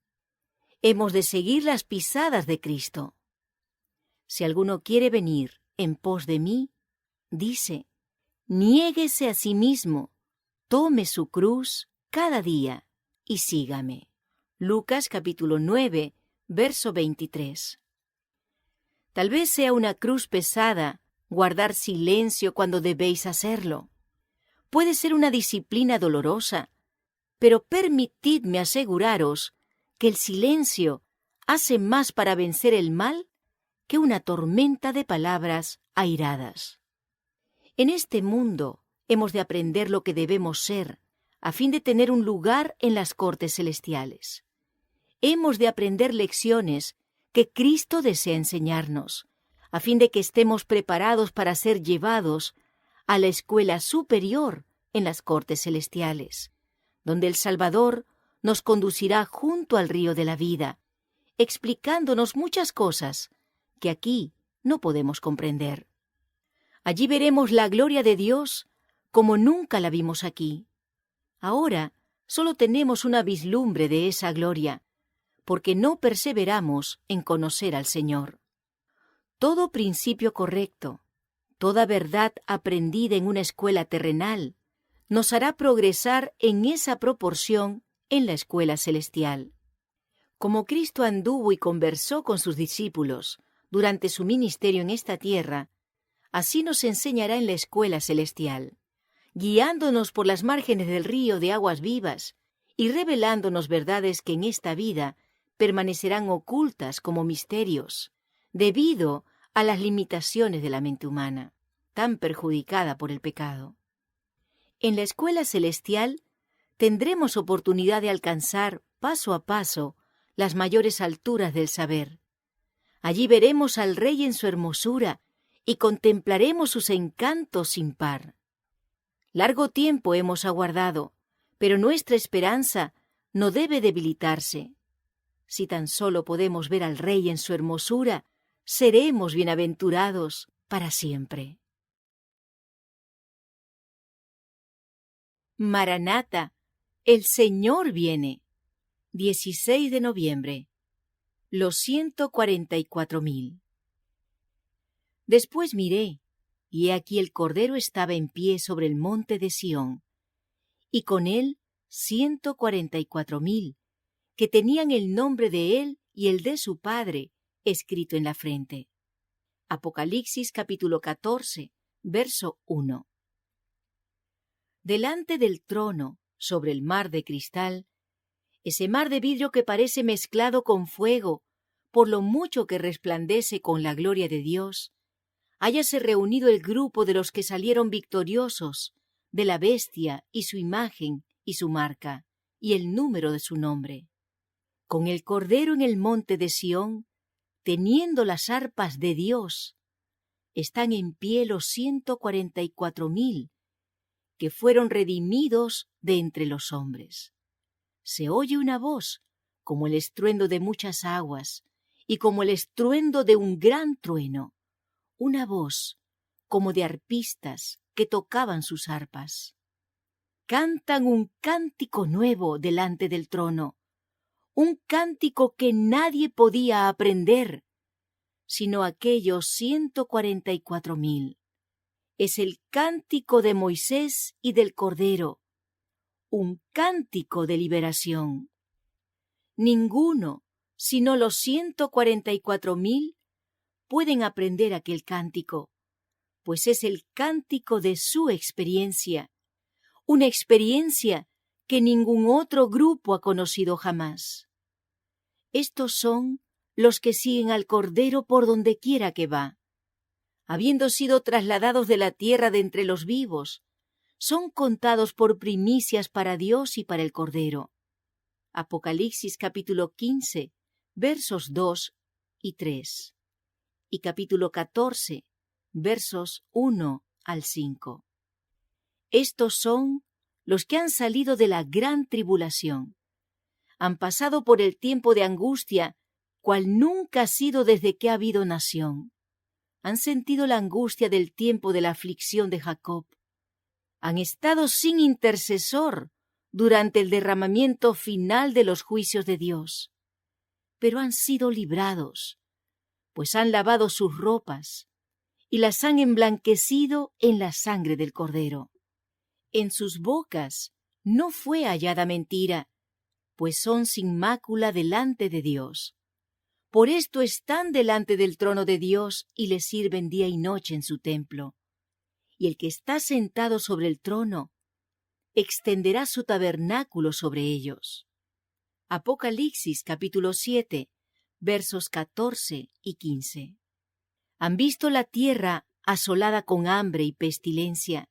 Hemos de seguir las pisadas de Cristo. Si alguno quiere venir en pos de mí, dice, niéguese a sí mismo, tome su cruz cada día y sígame. Lucas capítulo 9, verso 23. Tal vez sea una cruz pesada guardar silencio cuando debéis hacerlo. Puede ser una disciplina dolorosa, pero permitidme aseguraros que el silencio hace más para vencer el mal que una tormenta de palabras airadas. En este mundo hemos de aprender lo que debemos ser, a fin de tener un lugar en las cortes celestiales. Hemos de aprender lecciones que Cristo desea enseñarnos, a fin de que estemos preparados para ser llevados a la escuela superior en las cortes celestiales, donde el Salvador nos conducirá junto al río de la vida, explicándonos muchas cosas que aquí no podemos comprender. Allí veremos la gloria de Dios como nunca la vimos aquí. Ahora solo tenemos una vislumbre de esa gloria, porque no perseveramos en conocer al Señor. Todo principio correcto, toda verdad aprendida en una escuela terrenal, nos hará progresar en esa proporción en la escuela celestial. Como Cristo anduvo y conversó con sus discípulos durante su ministerio en esta tierra, así nos enseñará en la escuela celestial, guiándonos por las márgenes del río de aguas vivas y revelándonos verdades que en esta vida permanecerán ocultas como misterios, debido a las limitaciones de la mente humana, tan perjudicada por el pecado. En la escuela celestial tendremos oportunidad de alcanzar paso a paso las mayores alturas del saber. Allí veremos al Rey en su hermosura y contemplaremos sus encantos sin par. Largo tiempo hemos aguardado, pero nuestra esperanza no debe debilitarse. Si tan solo podemos ver al Rey en su hermosura, seremos bienaventurados para siempre. Maranata, el Señor viene. 16 de noviembre. Los 144,000. Después miré, y he aquí el Cordero estaba en pie sobre el monte de Sión, y con él 144,000, que tenían el nombre de él y el de su Padre escrito en la frente. Apocalipsis capítulo 14, verso 1. Delante del trono, sobre el mar de cristal, ese mar de vidrio que parece mezclado con fuego, por lo mucho que resplandece con la gloria de Dios, háyase reunido el grupo de los que salieron victoriosos de la bestia y su imagen y su marca, y el número de su nombre. Con el Cordero en el monte de Sión, teniendo las arpas de Dios, están en pie los 144,000 que fueron redimidos de entre los hombres. Se oye una voz como el estruendo de muchas aguas y como el estruendo de un gran trueno, una voz como de arpistas que tocaban sus arpas. Cantan un cántico nuevo delante del trono, un cántico que nadie podía aprender, sino aquellos 144,000. Es el cántico de Moisés y del Cordero, un cántico de liberación. Ninguno, sino los 144,000, pueden aprender aquel cántico, pues es el cántico de su experiencia, una experiencia que ningún otro grupo ha conocido jamás. Estos son los que siguen al Cordero por donde quiera que va. Habiendo sido trasladados de la tierra de entre los vivos, son contados por primicias para Dios y para el Cordero. Apocalipsis capítulo 15, versos 2 y 3. Y capítulo 14, versos 1 al 5. Estos son los que han salido de la gran tribulación. Han pasado por el tiempo de angustia, cual nunca ha sido desde que ha habido nación. Han sentido la angustia del tiempo de la aflicción de Jacob. Han estado sin intercesor durante el derramamiento final de los juicios de Dios. Pero han sido librados, pues han lavado sus ropas y las han emblanquecido en la sangre del Cordero. En sus bocas no fue hallada mentira, pues son sin mácula delante de Dios. Por esto están delante del trono de Dios y le sirven día y noche en su templo. Y el que está sentado sobre el trono extenderá su tabernáculo sobre ellos. Apocalipsis capítulo 7, versos 14 y 15. Han visto la tierra asolada con hambre y pestilencia,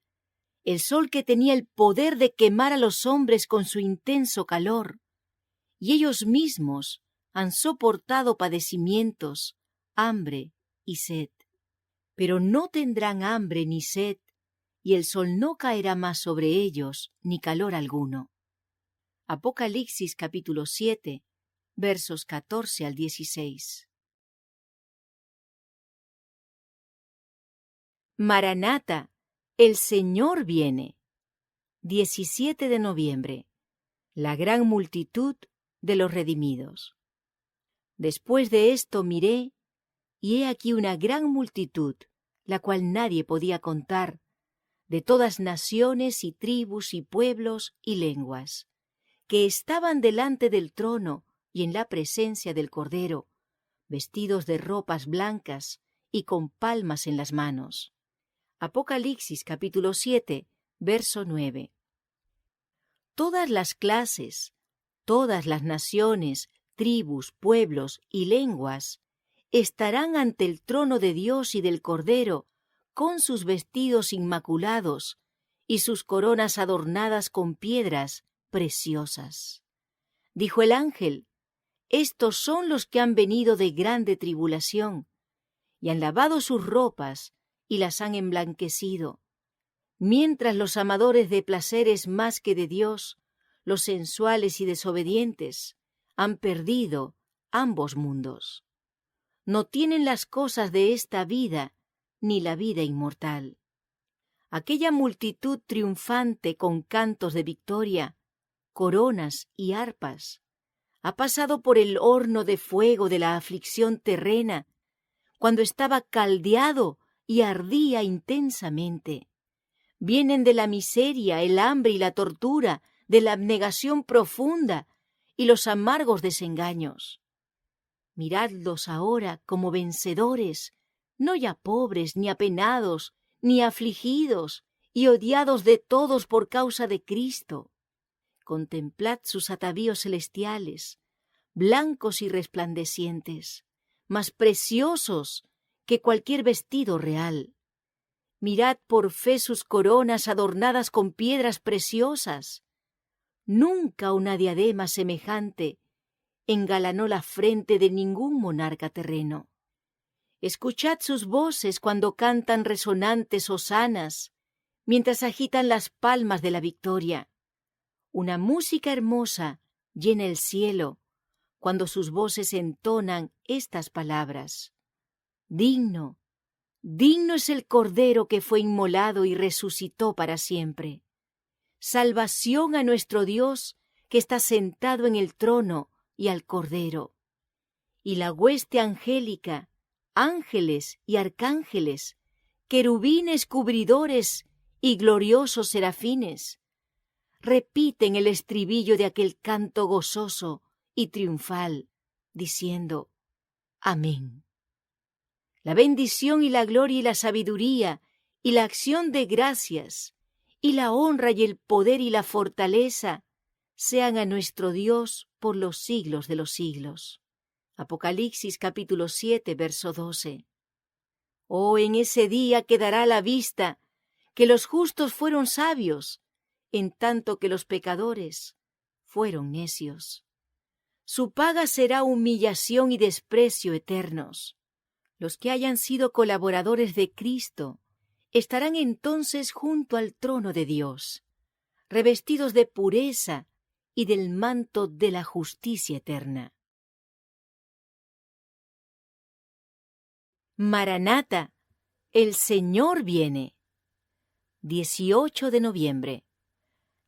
el sol que tenía el poder de quemar a los hombres con su intenso calor, y ellos mismos han soportado padecimientos, hambre y sed. Pero no tendrán hambre ni sed, y el sol no caerá más sobre ellos, ni calor alguno. Apocalipsis capítulo 7, versos 14 al 16. Maranata, el Señor viene. 17 de noviembre. La gran multitud de los redimidos. Después de esto miré, y he aquí una gran multitud, la cual nadie podía contar, de todas naciones y tribus y pueblos y lenguas, que estaban delante del trono y en la presencia del Cordero, vestidos de ropas blancas y con palmas en las manos. Apocalipsis capítulo 7, verso 9. Todas las clases, todas las naciones, tribus, pueblos y lenguas estarán ante el trono de Dios y del Cordero con sus vestidos inmaculados y sus coronas adornadas con piedras preciosas. Dijo el ángel: estos son los que han venido de grande tribulación y han lavado sus ropas y las han emblanquecido, mientras los amadores de placeres más que de Dios, los sensuales y desobedientes, han perdido ambos mundos. No tienen las cosas de esta vida, ni la vida inmortal. Aquella multitud triunfante con cantos de victoria, coronas y arpas, ha pasado por el horno de fuego de la aflicción terrena, cuando estaba caldeado y ardía intensamente. Vienen de la miseria, el hambre y la tortura, de la abnegación profunda y los amargos desengaños. Miradlos ahora como vencedores, no ya pobres, ni apenados, ni afligidos, y odiados de todos por causa de Cristo. Contemplad sus atavíos celestiales, blancos y resplandecientes, más preciosos que cualquier vestido real. Mirad por fe sus coronas adornadas con piedras preciosas, Nunca una diadema semejante engalanó la frente de ningún monarca terreno. Escuchad sus voces cuando cantan resonantes hosanas, mientras agitan las palmas de la victoria. Una música hermosa llena el cielo cuando sus voces entonan estas palabras. Digno, digno es el Cordero que fue inmolado y resucitó para siempre. Salvación a nuestro Dios que está sentado en el trono y al Cordero. Y la hueste angélica, ángeles y arcángeles, querubines cubridores y gloriosos serafines, repiten el estribillo de aquel canto gozoso y triunfal, diciendo: Amén. La bendición y la gloria y la sabiduría y la acción de gracias y la honra y el poder y la fortaleza sean a nuestro Dios por los siglos de los siglos. Apocalipsis capítulo 7, verso 12. Oh, en ese día quedará a la vista que los justos fueron sabios, en tanto que los pecadores fueron necios. Su paga será humillación y desprecio eternos. Los que hayan sido colaboradores de Cristo estarán entonces junto al trono de Dios, revestidos de pureza y del manto de la justicia eterna. Maranata, el Señor viene. 18 de noviembre.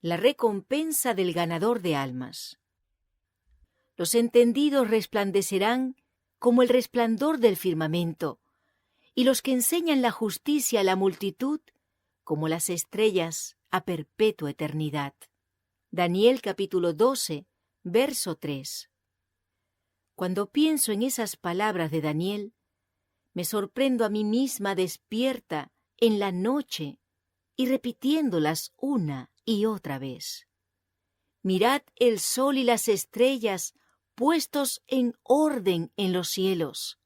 La recompensa del ganador de almas. Los entendidos resplandecerán como el resplandor del firmamento, y los que enseñan la justicia a la multitud como las estrellas a perpetua eternidad. Daniel capítulo 12, verso 3. Cuando pienso en esas palabras de Daniel, me sorprendo a mí misma despierta en la noche y repitiéndolas una y otra vez. Mirad el sol y las estrellas puestos en orden en los cielos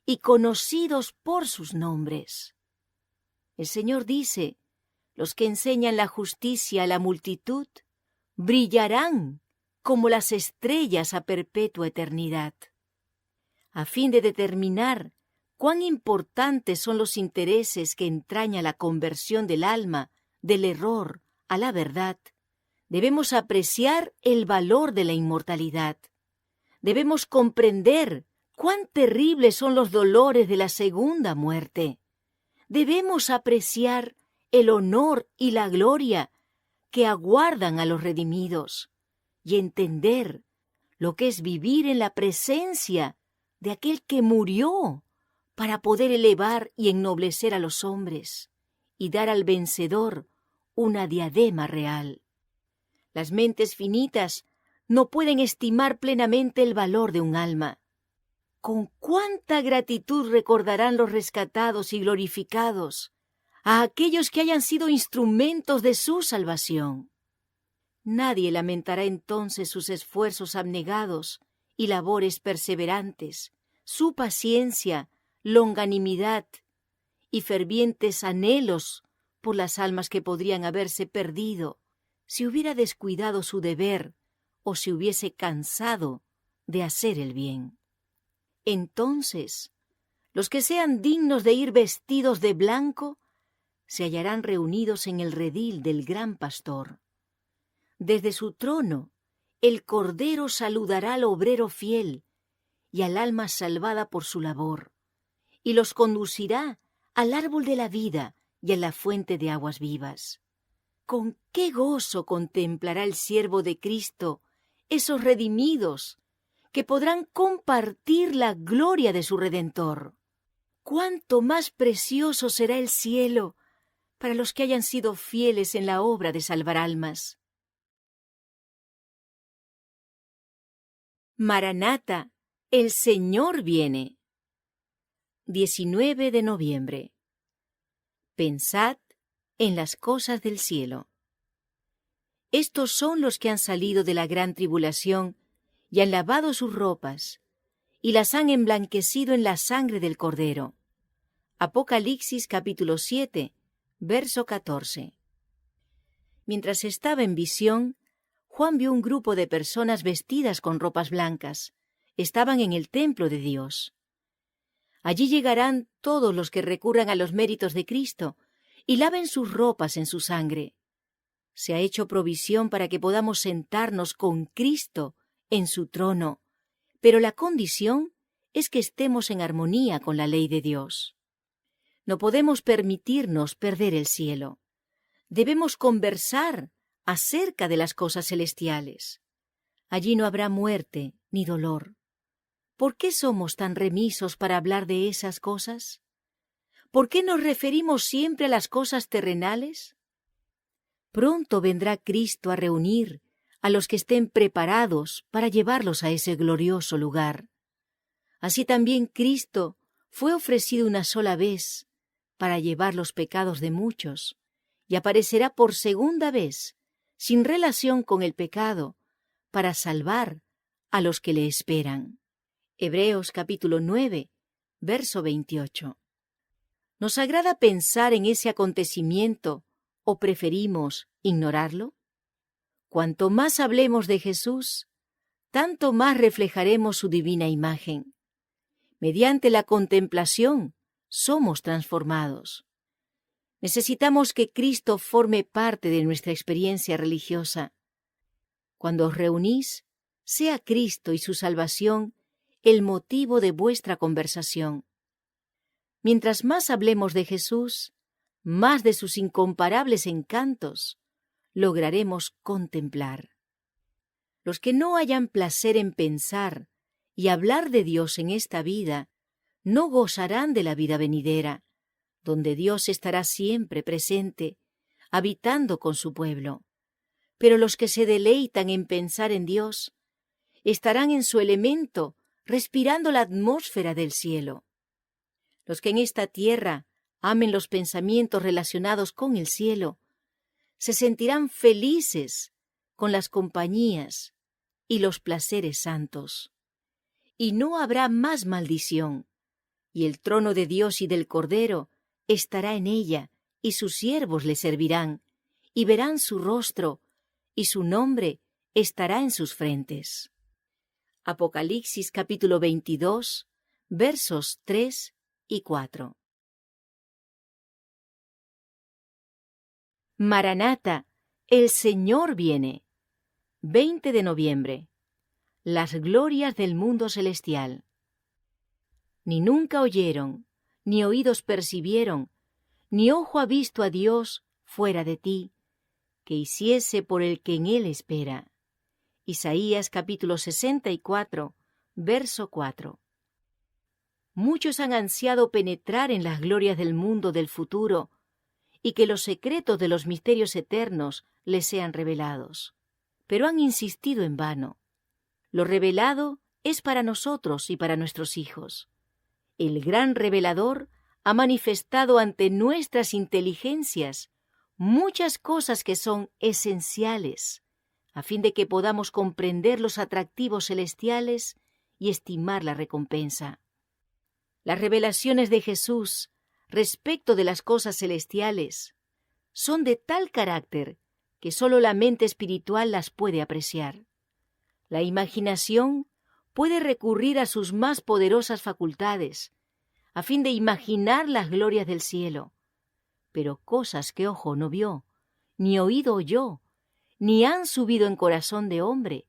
y conocidos por sus nombres. El Señor dice: los que enseñan la justicia a la multitud brillarán como las estrellas a perpetua eternidad. A fin de determinar cuán importantes son los intereses que entraña la conversión del alma del error a la verdad, debemos apreciar el valor de la inmortalidad. Debemos comprender cuán terribles son los dolores de la segunda muerte. Debemos apreciar el honor y la gloria que aguardan a los redimidos y entender lo que es vivir en la presencia de aquel que murió para poder elevar y ennoblecer a los hombres y dar al vencedor una diadema real. Las mentes finitas no pueden estimar plenamente el valor de un alma. Con cuánta gratitud recordarán los rescatados y glorificados a aquellos que hayan sido instrumentos de su salvación. Nadie lamentará entonces sus esfuerzos abnegados y labores perseverantes, su paciencia, longanimidad y fervientes anhelos por las almas que podrían haberse perdido si hubiera descuidado su deber o si hubiese cansado de hacer el bien. Entonces, los que sean dignos de ir vestidos de blanco se hallarán reunidos en el redil del gran pastor. Desde su trono, el Cordero saludará al obrero fiel y al alma salvada por su labor, y los conducirá al árbol de la vida y a la fuente de aguas vivas. Con qué gozo contemplará el siervo de Cristo esos redimidos que podrán compartir la gloria de su Redentor. Cuánto más precioso será el cielo para los que hayan sido fieles en la obra de salvar almas. Maranata, el Señor viene. 19 de noviembre. Pensad en las cosas del cielo. Estos son los que han salido de la gran tribulación y han lavado sus ropas y las han emblanquecido en la sangre del Cordero. Apocalipsis capítulo 7, verso 14. Mientras estaba en visión, Juan vio un grupo de personas vestidas con ropas blancas. Estaban en el templo de Dios. Allí llegarán todos los que recurran a los méritos de Cristo y laven sus ropas en su sangre. Se ha hecho provisión para que podamos sentarnos con Cristo en su trono, pero la condición es que estemos en armonía con la ley de Dios. No podemos permitirnos perder el cielo. Debemos conversar acerca de las cosas celestiales. Allí no habrá muerte ni dolor. ¿Por qué somos tan remisos para hablar de esas cosas? ¿Por qué nos referimos siempre a las cosas terrenales? Pronto vendrá Cristo a reunir a los que estén preparados para llevarlos a ese glorioso lugar. Así también Cristo fue ofrecido una sola vez para llevar los pecados de muchos, y aparecerá por segunda vez, sin relación con el pecado, para salvar a los que le esperan. Hebreos capítulo 9, verso 28. ¿Nos agrada pensar en ese acontecimiento o preferimos ignorarlo? Cuanto más hablemos de Jesús, tanto más reflejaremos su divina imagen. Mediante la contemplación somos transformados. Necesitamos que Cristo forme parte de nuestra experiencia religiosa. Cuando os reunís, sea Cristo y su salvación el motivo de vuestra conversación. Mientras más hablemos de Jesús, más de sus incomparables encantos lograremos contemplar. Los que no hayan placer en pensar y hablar de Dios en esta vida, no gozarán de la vida venidera, donde Dios estará siempre presente, habitando con su pueblo. Pero los que se deleitan en pensar en Dios, estarán en su elemento, respirando la atmósfera del cielo. Los que en esta tierra amen los pensamientos relacionados con el cielo, se sentirán felices con las compañías y los placeres santos. Y no habrá más maldición, y el trono de Dios y del Cordero estará en ella, y sus siervos le servirán, y verán su rostro, y su nombre estará en sus frentes. Apocalipsis capítulo 22, versos 3 y 4. Maranata, el Señor viene. 20 de noviembre. Las glorias del mundo celestial. Ni nunca oyeron, ni oídos percibieron, ni ojo ha visto a Dios fuera de ti, que hiciese por el que en él espera. Isaías capítulo 64, verso 4. Muchos han ansiado penetrar en las glorias del mundo del futuro y que los secretos de los misterios eternos les sean revelados. Pero han insistido en vano. Lo revelado es para nosotros y para nuestros hijos. El gran revelador ha manifestado ante nuestras inteligencias muchas cosas que son esenciales, a fin de que podamos comprender los atractivos celestiales y estimar la recompensa. Las revelaciones de Jesús respecto de las cosas celestiales son de tal carácter que sólo la mente espiritual las puede apreciar. La imaginación puede recurrir a sus más poderosas facultades, a fin de imaginar las glorias del cielo, pero cosas que ojo no vio, ni oído oyó, ni han subido en corazón de hombre,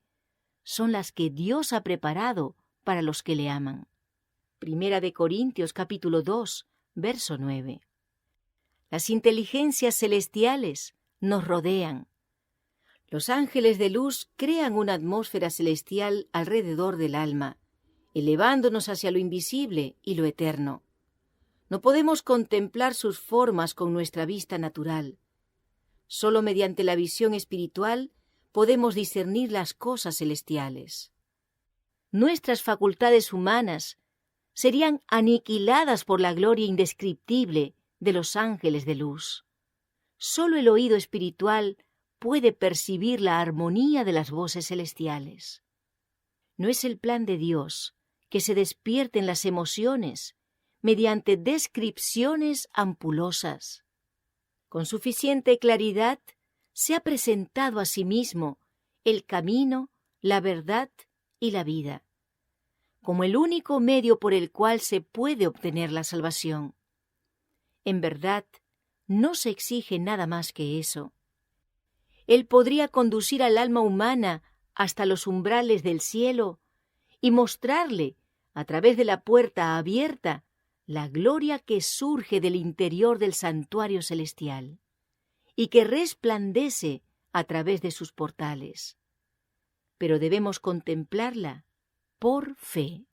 son las que Dios ha preparado para los que le aman. Primera de Corintios capítulo 2, verso 9. Las inteligencias celestiales nos rodean. Los ángeles de luz crean una atmósfera celestial alrededor del alma, elevándonos hacia lo invisible y lo eterno. No podemos contemplar sus formas con nuestra vista natural. Solo mediante la visión espiritual podemos discernir las cosas celestiales. Nuestras facultades humanas serían aniquiladas por la gloria indescriptible de los ángeles de luz. Solo el oído espiritual puede percibir la armonía de las voces celestiales. No es el plan de Dios que se despierten las emociones mediante descripciones ampulosas. Con suficiente claridad se ha presentado a sí mismo el camino, la verdad y la vida, como el único medio por el cual se puede obtener la salvación. En verdad, no se exige nada más que eso. Él podría conducir al alma humana hasta los umbrales del cielo y mostrarle, a través de la puerta abierta, la gloria que surge del interior del santuario celestial y que resplandece a través de sus portales. Pero debemos contemplarla por fe,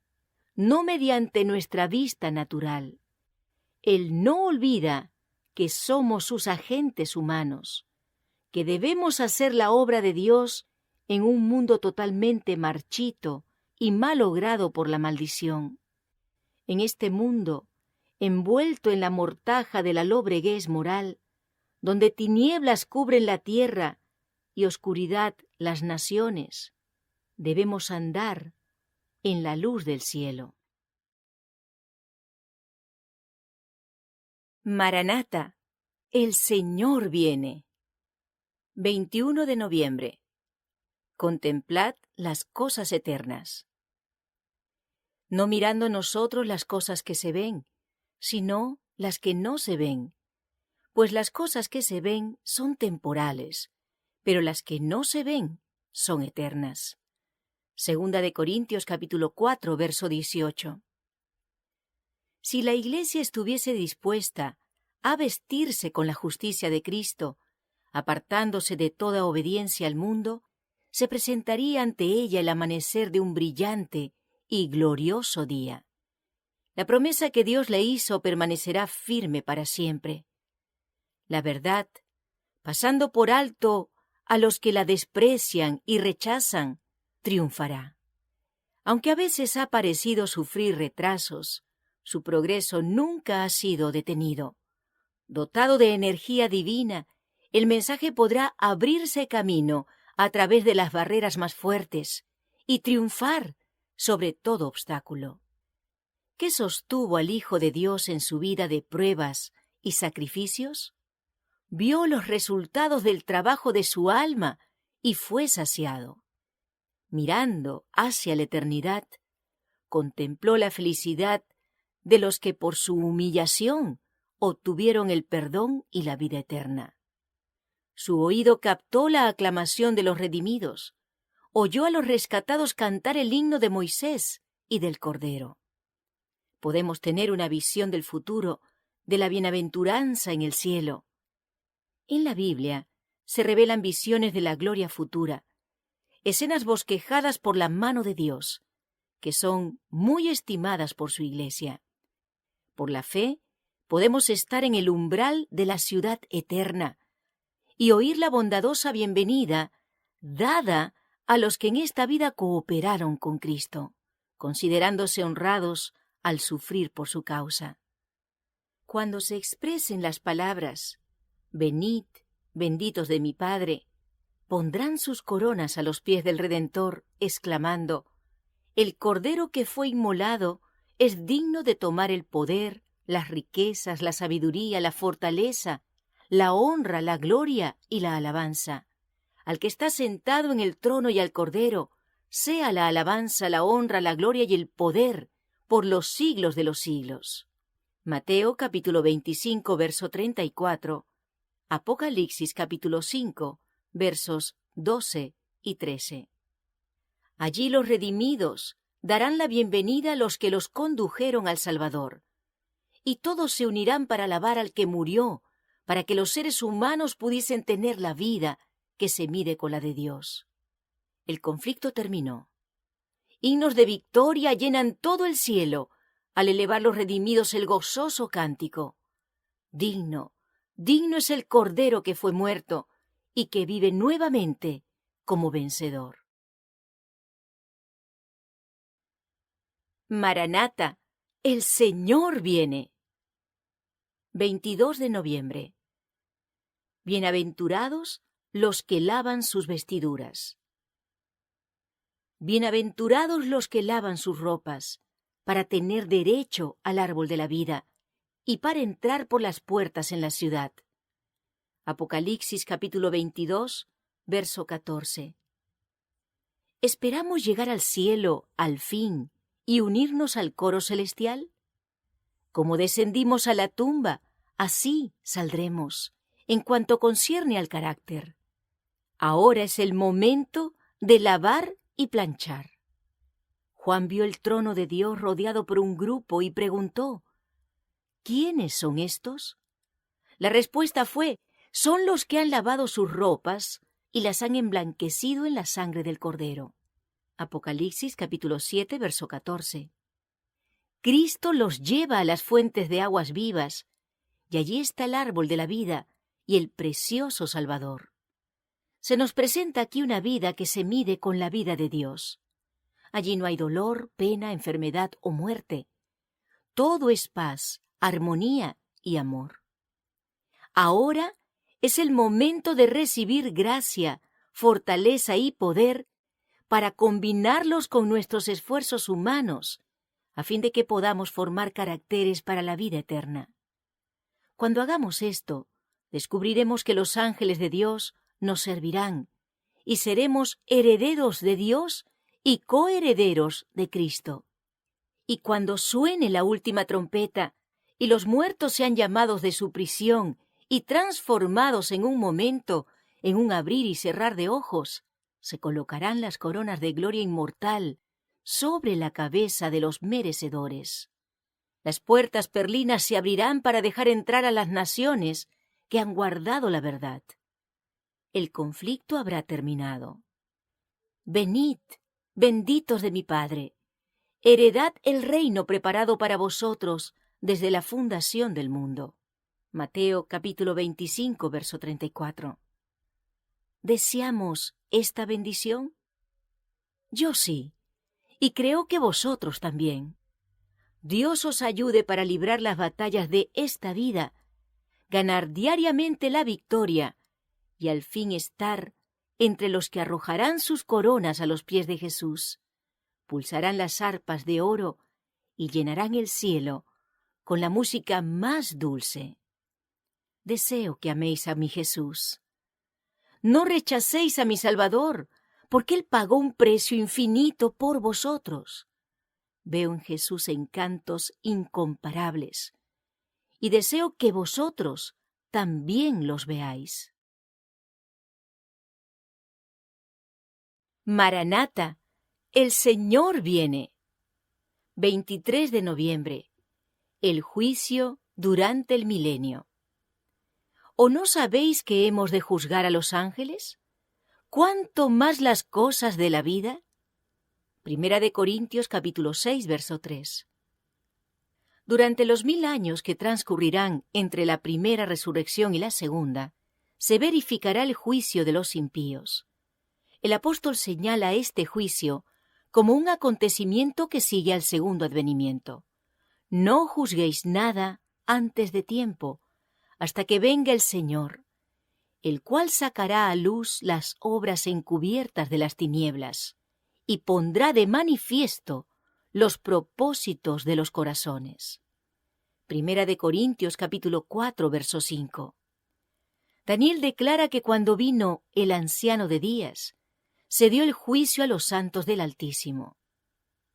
no mediante nuestra vista natural. Él no olvida que somos sus agentes humanos, que debemos hacer la obra de Dios en un mundo totalmente marchito y malogrado por la maldición. En este mundo, envuelto en la mortaja de la lobreguez moral, donde tinieblas cubren la tierra y oscuridad las naciones, debemos andar en la luz del cielo. Maranata, el Señor viene. 21 de noviembre. Contemplad las cosas eternas. No mirando nosotros las cosas que se ven, sino las que no se ven. Pues las cosas que se ven son temporales, pero las que no se ven son eternas. Segunda de Corintios capítulo 4, verso 18. Si la Iglesia estuviese dispuesta a vestirse con la justicia de Cristo, apartándose de toda obediencia al mundo, se presentaría ante ella el amanecer de un brillante y glorioso día. La promesa que Dios le hizo permanecerá firme para siempre. La verdad, pasando por alto a los que la desprecian y rechazan, triunfará. Aunque a veces ha parecido sufrir retrasos, su progreso nunca ha sido detenido. Dotado de energía divina, el mensaje podrá abrirse camino a través de las barreras más fuertes y triunfar sobre todo obstáculo. ¿Qué sostuvo al Hijo de Dios en su vida de pruebas y sacrificios? Vio los resultados del trabajo de su alma y fue saciado. Mirando hacia la eternidad, contempló la felicidad de los que por su humillación obtuvieron el perdón y la vida eterna. Su oído captó la aclamación de los redimidos, oyó a los rescatados cantar el himno de Moisés y del Cordero. Podemos tener una visión del futuro, de la bienaventuranza en el cielo. En la Biblia se revelan visiones de la gloria futura, escenas bosquejadas por la mano de Dios, que son muy estimadas por su Iglesia. Por la fe, podemos estar en el umbral de la ciudad eterna y oír la bondadosa bienvenida dada a los que en esta vida cooperaron con Cristo, considerándose honrados al sufrir por su causa. Cuando se expresen las palabras, «Venid, benditos de mi Padre», pondrán sus coronas a los pies del Redentor, exclamando, «El Cordero que fue inmolado es digno de tomar el poder, las riquezas, la sabiduría, la fortaleza, la honra, la gloria y la alabanza. Al que está sentado en el trono y al Cordero, sea la alabanza, la honra, la gloria y el poder por los siglos de los siglos». Mateo capítulo 25, verso 34, Apocalipsis capítulo 5, versos 12 y 13. Allí los redimidos darán la bienvenida a los que los condujeron al Salvador, y todos se unirán para alabar al que murió, para que los seres humanos pudiesen tener la vida que se mide con la de Dios. El conflicto terminó. Himnos de victoria llenan todo el cielo al elevar los redimidos el gozoso cántico. Digno, digno es el Cordero que fue muerto y que vive nuevamente como vencedor. Maranata, el Señor viene. 22 de noviembre. Bienaventurados los que lavan sus vestiduras. Bienaventurados los que lavan sus ropas, para tener derecho al árbol de la vida y para entrar por las puertas en la ciudad. Apocalipsis capítulo 22, verso 14. ¿Esperamos llegar al cielo al fin y unirnos al coro celestial? Como descendimos a la tumba, así saldremos, en cuanto concierne al carácter. Ahora es el momento de lavar y planchar. Juan vio el trono de Dios rodeado por un grupo y preguntó: ¿quiénes son estos? La respuesta fue: son los que han lavado sus ropas y las han emblanquecido en la sangre del Cordero. Apocalipsis capítulo 7, verso 14. Cristo los lleva a las fuentes de aguas vivas, y allí está el árbol de la vida y el precioso Salvador. Se nos presenta aquí una vida que se mide con la vida de Dios. Allí no hay dolor, pena, enfermedad o muerte. Todo es paz, armonía y amor. Ahora es el momento de recibir gracia, fortaleza y poder para combinarlos con nuestros esfuerzos humanos, a fin de que podamos formar caracteres para la vida eterna. Cuando hagamos esto, descubriremos que los ángeles de Dios nos servirán y seremos herederos de Dios y coherederos de Cristo. Y cuando suene la última trompeta y los muertos sean llamados de su prisión y transformados en un momento, en un abrir y cerrar de ojos, se colocarán las coronas de gloria inmortal sobre la cabeza de los merecedores. Las puertas perlinas se abrirán para dejar entrar a las naciones que han guardado la verdad. El conflicto habrá terminado. Venid, benditos de mi Padre, heredad el reino preparado para vosotros desde la fundación del mundo. Mateo capítulo 25, verso 34. ¿Deseamos esta bendición? Yo sí, y creo que vosotros también. Dios os ayude para librar las batallas de esta vida, ganar diariamente la victoria y al fin estar entre los que arrojarán sus coronas a los pies de Jesús, pulsarán las arpas de oro y llenarán el cielo con la música más dulce. Deseo que améis a mi Jesús. No rechacéis a mi Salvador, porque Él pagó un precio infinito por vosotros. Veo en Jesús encantos incomparables y deseo que vosotros también los veáis. Maranata, el Señor viene. 23 de noviembre. El juicio durante el milenio. ¿O no sabéis que hemos de juzgar a los ángeles? ¿Cuánto más las cosas de la vida? Primera de Corintios capítulo 6, verso 3. Durante los 1000 años que transcurrirán entre la primera resurrección y la segunda, se verificará el juicio de los impíos. El apóstol señala este juicio como un acontecimiento que sigue al segundo advenimiento. No juzguéis nada antes de tiempo, hasta que venga el Señor, el cual sacará a luz las obras encubiertas de las tinieblas y pondrá de manifiesto los propósitos de los corazones. Primera de Corintios capítulo 4, verso 5. Daniel declara que cuando vino el anciano de días, se dio el juicio a los santos del Altísimo.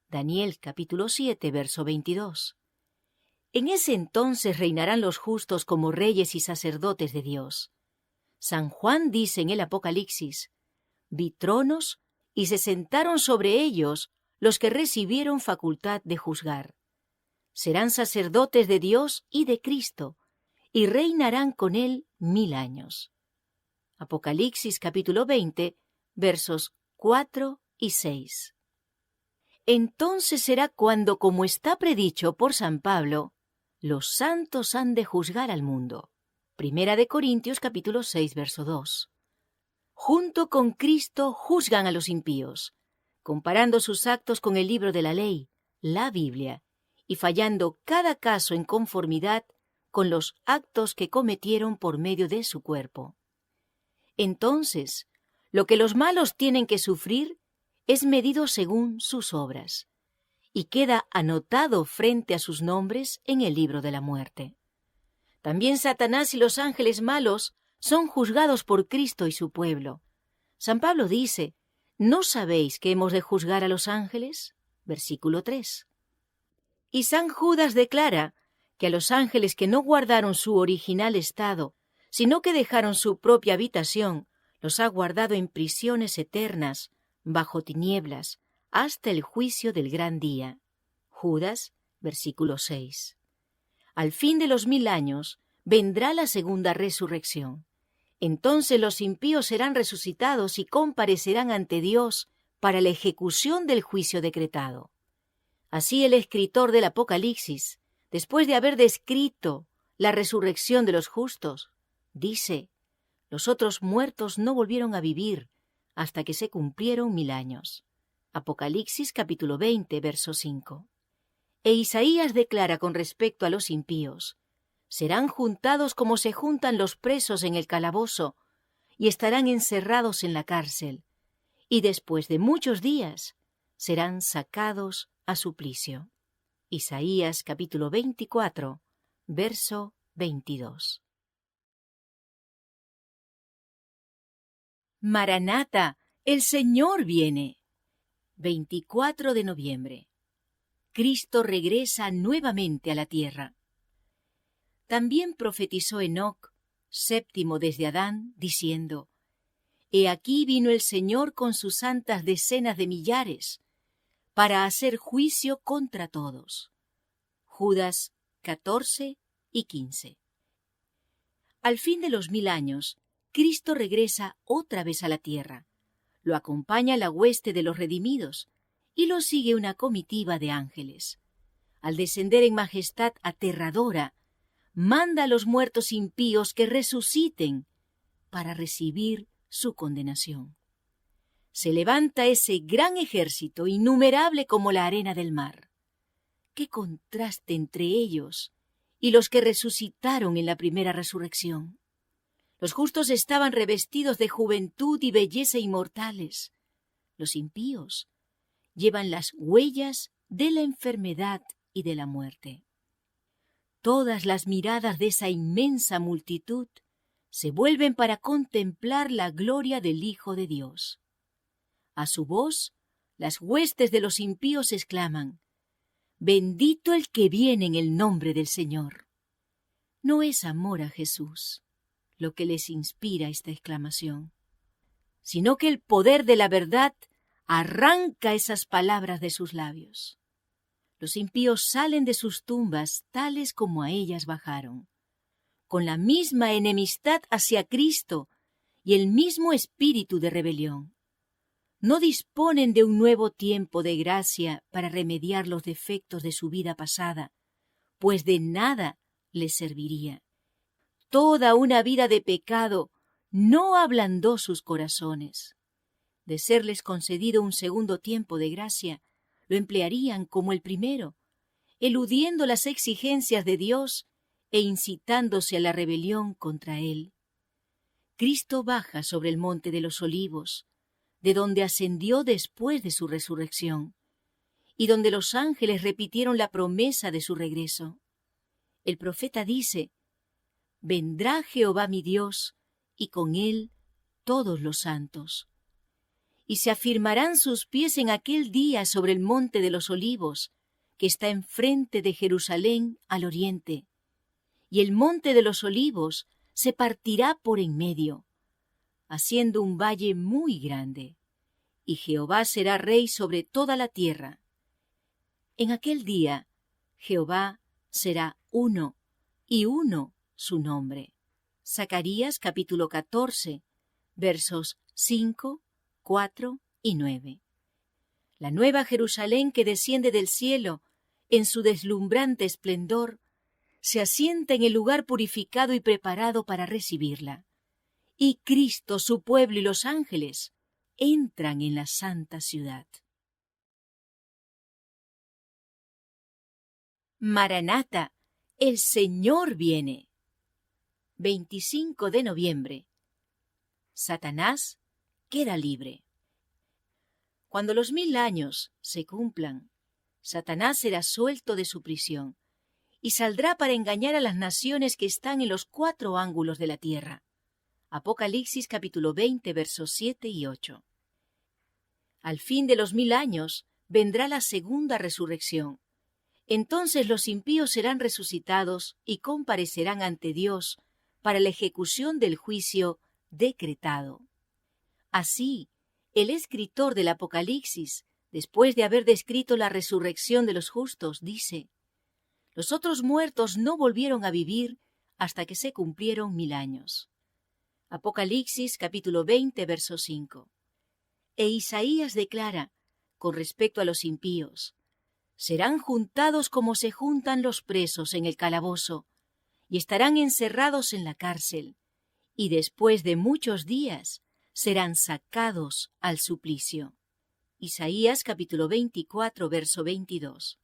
Daniel capítulo 7, verso 22. En ese entonces reinarán los justos como reyes y sacerdotes de Dios. San Juan dice en el Apocalipsis: vi tronos y se sentaron sobre ellos los que recibieron facultad de juzgar. Serán sacerdotes de Dios y de Cristo, y reinarán con él 1000 años. Apocalipsis capítulo 20, versos 4 y 6. Entonces será cuando, como está predicho por San Pablo, los santos han de juzgar al mundo. Primera de Corintios capítulo 6, verso 2. Junto con Cristo juzgan a los impíos, comparando sus actos con el libro de la ley, la Biblia, y fallando cada caso en conformidad con los actos que cometieron por medio de su cuerpo. Entonces, lo que los malos tienen que sufrir es medido según sus obras, y queda anotado frente a sus nombres en el libro de la muerte. También Satanás y los ángeles malos son juzgados por Cristo y su pueblo. San Pablo dice: ¿No sabéis que hemos de juzgar a los ángeles? Versículo 3. Y San Judas declara que a los ángeles que no guardaron su original estado, sino que dejaron su propia habitación, los ha guardado en prisiones eternas, bajo tinieblas, hasta el juicio del gran día. Judas, versículo 6. Al fin de los 1000 años, vendrá la segunda resurrección. Entonces los impíos serán resucitados y comparecerán ante Dios para la ejecución del juicio decretado. Así el escritor del Apocalipsis, después de haber descrito la resurrección de los justos, dice: los otros muertos no volvieron a vivir hasta que se cumplieron 1000 años. Apocalipsis capítulo 20, verso 5. E Isaías declara con respecto a los impíos: serán juntados como se juntan los presos en el calabozo, y estarán encerrados en la cárcel, y después de muchos días serán sacados a suplicio. Isaías capítulo 24, verso 22. Maranata, el Señor viene. 24 de noviembre. Cristo regresa nuevamente a la tierra. También profetizó Enoc, séptimo desde Adán, diciendo: He aquí vino el Señor con sus santas decenas de millares, para hacer juicio contra todos. Judas 14 y 15. Al fin de los 1000 años, Cristo regresa otra vez a la tierra. Lo acompaña la hueste de los redimidos, y lo sigue una comitiva de ángeles. Al descender en majestad aterradora, manda a los muertos impíos que resuciten para recibir su condenación. Se levanta ese gran ejército, innumerable como la arena del mar. ¡Qué contraste entre ellos y los que resucitaron en la primera resurrección! Los justos estaban revestidos de juventud y belleza inmortales. Los impíos llevan las huellas de la enfermedad y de la muerte. Todas las miradas de esa inmensa multitud se vuelven para contemplar la gloria del Hijo de Dios. A su voz, las huestes de los impíos exclaman: «Bendito el que viene en el nombre del Señor». No es amor a Jesús lo que les inspira esta exclamación, sino que el poder de la verdad arranca esas palabras de sus labios. Los impíos salen de sus tumbas tales como a ellas bajaron, con la misma enemistad hacia Cristo y el mismo espíritu de rebelión. No disponen de un nuevo tiempo de gracia para remediar los defectos de su vida pasada, pues de nada les serviría. Toda una vida de pecado no ablandó sus corazones. De serles concedido un segundo tiempo de gracia, lo emplearían como el primero, eludiendo las exigencias de Dios e incitándose a la rebelión contra Él. Cristo baja sobre el monte de los Olivos, de donde ascendió después de su resurrección, y donde los ángeles repitieron la promesa de su regreso. El profeta dice: «Vendrá Jehová mi Dios, y con él todos los santos. Y se afirmarán sus pies en aquel día sobre el monte de los Olivos, que está enfrente de Jerusalén al oriente. Y el monte de los Olivos se partirá por en medio, haciendo un valle muy grande. Y Jehová será rey sobre toda la tierra. En aquel día Jehová será uno, y uno su nombre». Zacarías capítulo 14, versos 5, 4 y 9. La nueva Jerusalén que desciende del cielo en su deslumbrante esplendor se asienta en el lugar purificado y preparado para recibirla. Y Cristo, su pueblo y los ángeles entran en la santa ciudad. Maranata, el Señor viene. 25 de noviembre. Satanás queda libre. Cuando los 1000 años se cumplan, Satanás será suelto de su prisión y saldrá para engañar a las naciones que están en los 4 ángulos de la tierra. Apocalipsis capítulo 20, versos 7 y 8. Al fin de los 1000 años vendrá la segunda resurrección. Entonces los impíos serán resucitados y comparecerán ante Dios para la ejecución del juicio decretado. Así, el escritor del Apocalipsis, después de haber descrito la resurrección de los justos, dice: los otros muertos no volvieron a vivir hasta que se cumplieron 1000 años. Apocalipsis capítulo 20, verso 5. E Isaías declara, con respecto a los impíos: serán juntados como se juntan los presos en el calabozo, y estarán encerrados en la cárcel, y después de muchos días serán sacados al suplicio. Isaías capítulo 24, verso 22.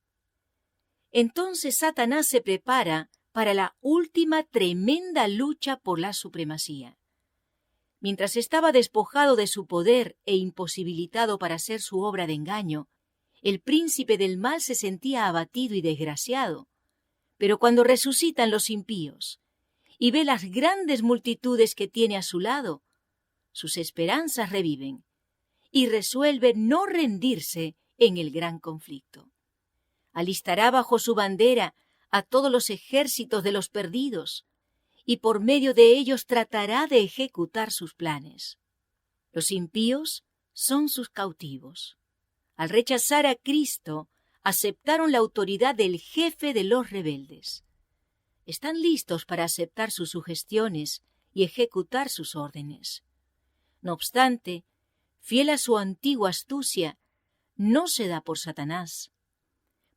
Entonces Satanás se prepara para la última tremenda lucha por la supremacía. Mientras estaba despojado de su poder e imposibilitado para hacer su obra de engaño, el príncipe del mal se sentía abatido y desgraciado. Pero cuando resucitan los impíos y ve las grandes multitudes que tiene a su lado, sus esperanzas reviven y resuelve no rendirse en el gran conflicto. Alistará bajo su bandera a todos los ejércitos de los perdidos, y por medio de ellos tratará de ejecutar sus planes. Los impíos son sus cautivos. Al rechazar a Cristo, aceptaron la autoridad del jefe de los rebeldes. Están listos para aceptar sus sugestiones y ejecutar sus órdenes. No obstante, fiel a su antigua astucia, no se da por Satanás.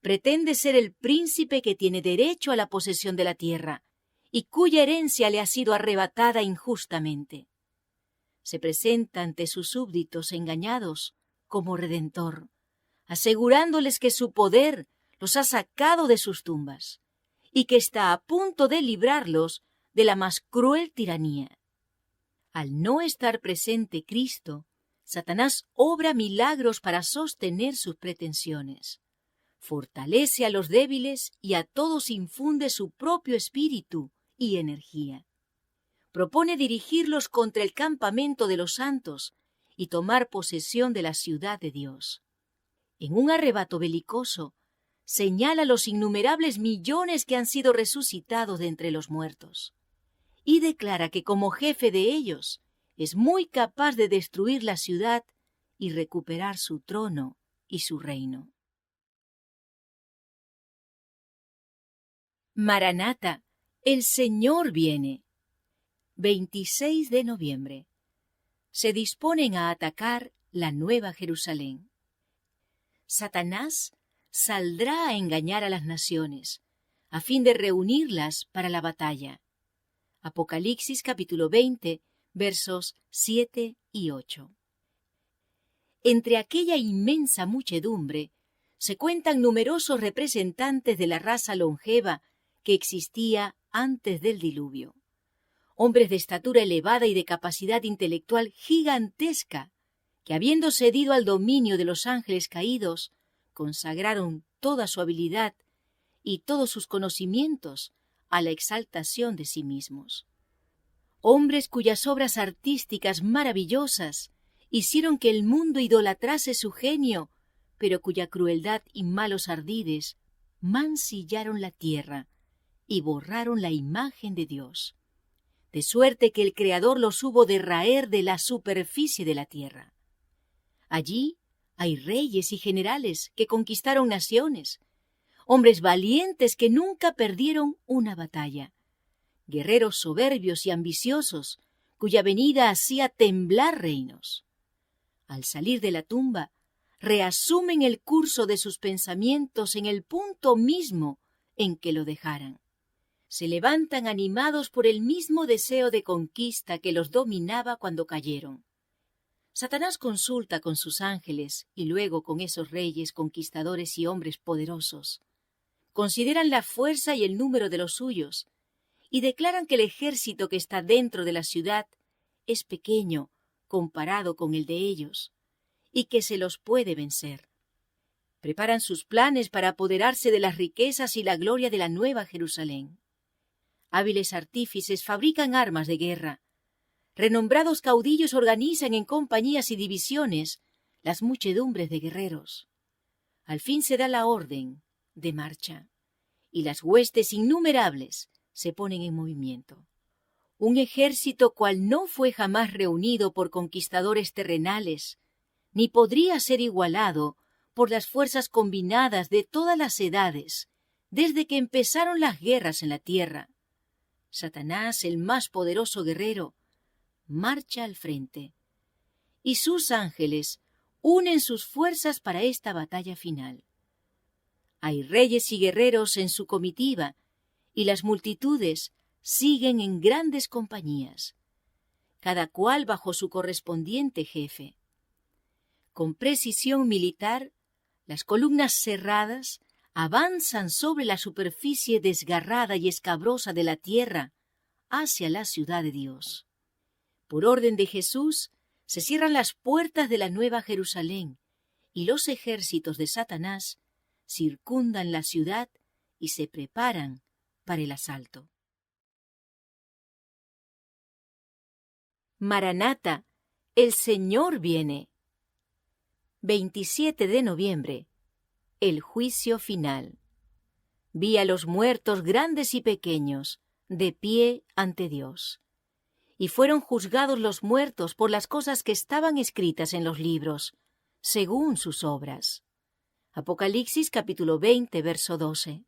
Pretende ser el príncipe que tiene derecho a la posesión de la tierra y cuya herencia le ha sido arrebatada injustamente. Se presenta ante sus súbditos engañados como redentor, asegurándoles que su poder los ha sacado de sus tumbas y que está a punto de librarlos de la más cruel tiranía. Al no estar presente Cristo, Satanás obra milagros para sostener sus pretensiones. Fortalece a los débiles y a todos infunde su propio espíritu y energía. Propone dirigirlos contra el campamento de los santos y tomar posesión de la ciudad de Dios. En un arrebato belicoso, señala los innumerables millones que han sido resucitados de entre los muertos, y declara que como jefe de ellos es muy capaz de destruir la ciudad y recuperar su trono y su reino. Maranata, el Señor viene. 26 de noviembre. Se disponen a atacar la Nueva Jerusalén. Satanás saldrá a engañar a las naciones, a fin de reunirlas para la batalla. Apocalipsis capítulo 20, versos 7 y 8. Entre aquella inmensa muchedumbre se cuentan numerosos representantes de la raza longeva que existía antes del diluvio. Hombres de estatura elevada y de capacidad intelectual gigantesca, que habiendo cedido al dominio de los ángeles caídos, consagraron toda su habilidad y todos sus conocimientos a la exaltación de sí mismos. Hombres cuyas obras artísticas maravillosas hicieron que el mundo idolatrase su genio, pero cuya crueldad y malos ardides mancillaron la tierra y borraron la imagen de Dios, de suerte que el Creador los hubo de raer de la superficie de la tierra. Allí hay reyes y generales que conquistaron naciones, hombres valientes que nunca perdieron una batalla, guerreros soberbios y ambiciosos, cuya venida hacía temblar reinos. Al salir de la tumba, reasumen el curso de sus pensamientos en el punto mismo en que lo dejaran. Se levantan animados por el mismo deseo de conquista que los dominaba cuando cayeron. Satanás consulta con sus ángeles y luego con esos reyes, conquistadores y hombres poderosos. Consideran la fuerza y el número de los suyos y declaran que el ejército que está dentro de la ciudad es pequeño comparado con el de ellos y que se los puede vencer. Preparan sus planes para apoderarse de las riquezas y la gloria de la Nueva Jerusalén. Hábiles artífices fabrican armas de guerra. Renombrados caudillos organizan en compañías y divisiones las muchedumbres de guerreros. Al fin se da la orden de marcha, y las huestes innumerables se ponen en movimiento. Un ejército cual no fue jamás reunido por conquistadores terrenales, ni podría ser igualado por las fuerzas combinadas de todas las edades, desde que empezaron las guerras en la tierra. Satanás, el más poderoso guerrero, marcha al frente, y sus ángeles unen sus fuerzas para esta batalla final. Hay reyes y guerreros en su comitiva, y las multitudes siguen en grandes compañías, cada cual bajo su correspondiente jefe. Con precisión militar, las columnas cerradas avanzan sobre la superficie desgarrada y escabrosa de la tierra hacia la ciudad de Dios. Por orden de Jesús, se cierran las puertas de la Nueva Jerusalén, y los ejércitos de Satanás circundan la ciudad y se preparan para el asalto. Maranata, el Señor viene. 27 de noviembre. El juicio final. Vi a los muertos grandes y pequeños, de pie ante Dios. Y fueron juzgados los muertos por las cosas que estaban escritas en los libros, según sus obras. Apocalipsis capítulo 20, verso 12.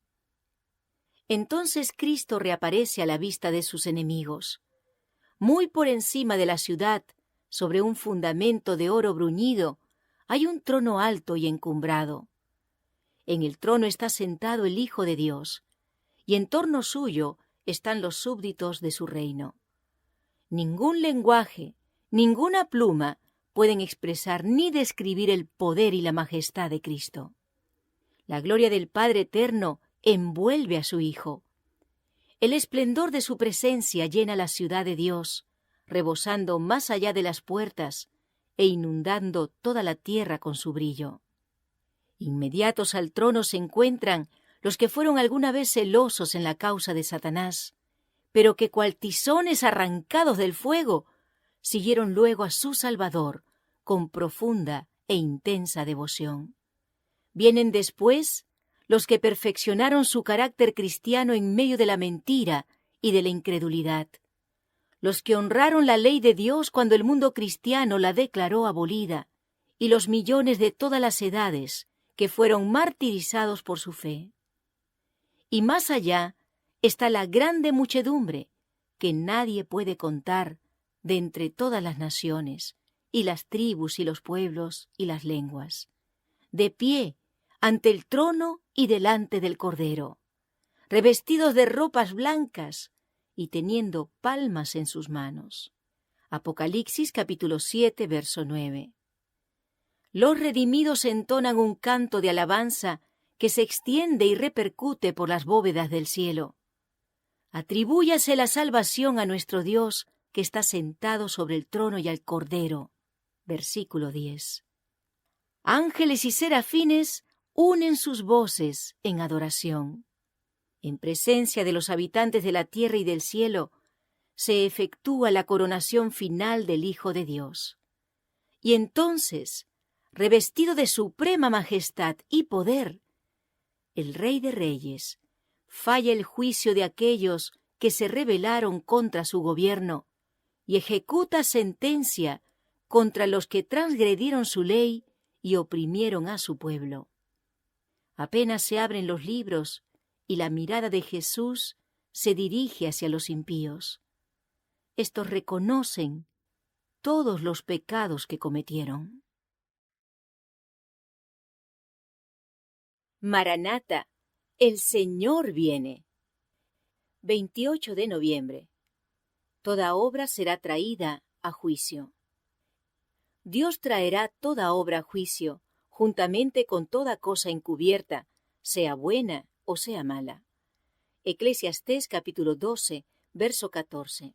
Entonces Cristo reaparece a la vista de sus enemigos. Muy por encima de la ciudad, sobre un fundamento de oro bruñido, hay un trono alto y encumbrado. En el trono está sentado el Hijo de Dios, y en torno suyo están los súbditos de su reino. Ningún lenguaje, ninguna pluma pueden expresar ni describir el poder y la majestad de Cristo. La gloria del Padre Eterno envuelve a su Hijo. El esplendor de su presencia llena la ciudad de Dios, rebosando más allá de las puertas e inundando toda la tierra con su brillo. Inmediatos al trono se encuentran los que fueron alguna vez celosos en la causa de Satanás, pero que cual tizones arrancados del fuego, siguieron luego a su Salvador con profunda e intensa devoción. Vienen después los que perfeccionaron su carácter cristiano en medio de la mentira y de la incredulidad, los que honraron la ley de Dios cuando el mundo cristiano la declaró abolida, y los millones de todas las edades que fueron martirizados por su fe. Y más allá está la grande muchedumbre que nadie puede contar de entre todas las naciones, y las tribus y los pueblos y las lenguas, de pie ante el trono y delante del Cordero, revestidos de ropas blancas y teniendo palmas en sus manos. Apocalipsis capítulo 7, verso 9. Los redimidos entonan un canto de alabanza que se extiende y repercute por las bóvedas del cielo. Atribúyase la salvación a nuestro Dios, que está sentado sobre el trono, y al Cordero. Versículo 10. Ángeles y serafines unen sus voces en adoración. En presencia de los habitantes de la tierra y del cielo, se efectúa la coronación final del Hijo de Dios. Y entonces, revestido de suprema majestad y poder, el Rey de Reyes falla el juicio de aquellos que se rebelaron contra su gobierno y ejecuta sentencia contra los que transgredieron su ley y oprimieron a su pueblo. Apenas se abren los libros y la mirada de Jesús se dirige hacia los impíos. Estos reconocen todos los pecados que cometieron. Maranata, el Señor viene. 28 de noviembre. Toda obra será traída a juicio. Dios traerá toda obra a juicio, juntamente con toda cosa encubierta, sea buena o sea mala. Eclesiastés capítulo 12, verso 14.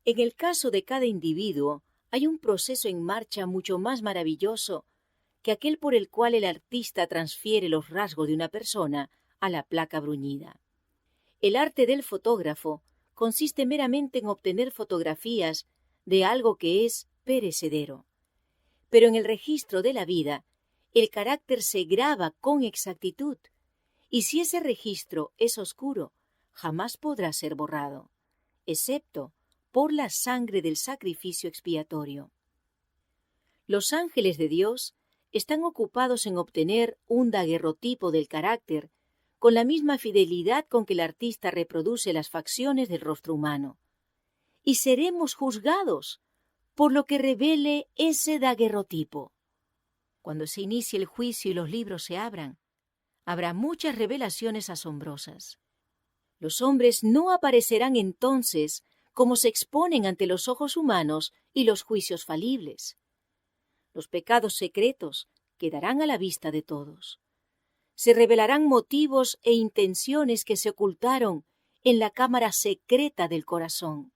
En el caso de cada individuo hay un proceso en marcha mucho más maravilloso que aquel por el cual el artista transfiere los rasgos de una persona a la placa bruñida. El arte del fotógrafo consiste meramente en obtener fotografías de algo que es perecedero. Pero en el registro de la vida, el carácter se graba con exactitud, y si ese registro es oscuro, jamás podrá ser borrado, excepto por la sangre del sacrificio expiatorio. Los ángeles de Dios están ocupados en obtener un daguerrotipo del carácter con la misma fidelidad con que el artista reproduce las facciones del rostro humano. Y seremos juzgados por lo que revele ese daguerrotipo. Cuando se inicie el juicio y los libros se abran, habrá muchas revelaciones asombrosas. Los hombres no aparecerán entonces como se exponen ante los ojos humanos y los juicios falibles. Los pecados secretos quedarán a la vista de todos. Se revelarán motivos e intenciones que se ocultaron en la cámara secreta del corazón.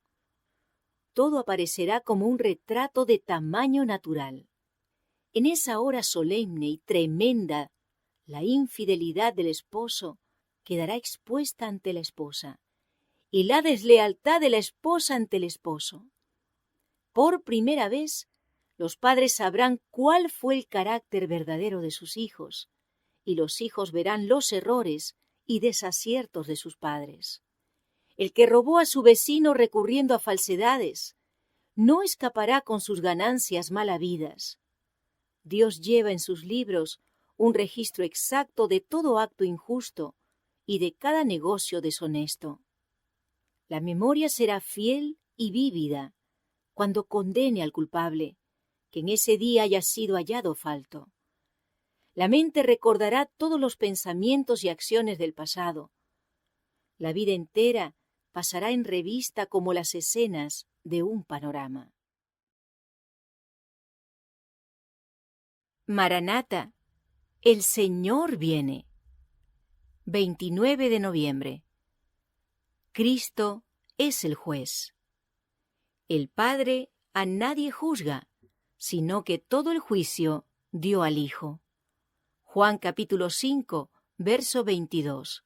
Todo aparecerá como un retrato de tamaño natural. En esa hora solemne y tremenda, la infidelidad del esposo quedará expuesta ante la esposa y la deslealtad de la esposa ante el esposo. Por primera vez, los padres sabrán cuál fue el carácter verdadero de sus hijos, y los hijos verán los errores y desaciertos de sus padres. El que robó a su vecino recurriendo a falsedades no escapará con sus ganancias mal habidas. Dios lleva en sus libros un registro exacto de todo acto injusto y de cada negocio deshonesto. La memoria será fiel y vívida cuando condene al culpable, que en ese día haya sido hallado falto. La mente recordará todos los pensamientos y acciones del pasado. La vida entera pasará en revista como las escenas de un panorama. Maranata, el Señor viene. 29 de noviembre. Cristo es el juez. El Padre a nadie juzga, sino que todo el juicio dio al Hijo. Juan capítulo 5, verso 22.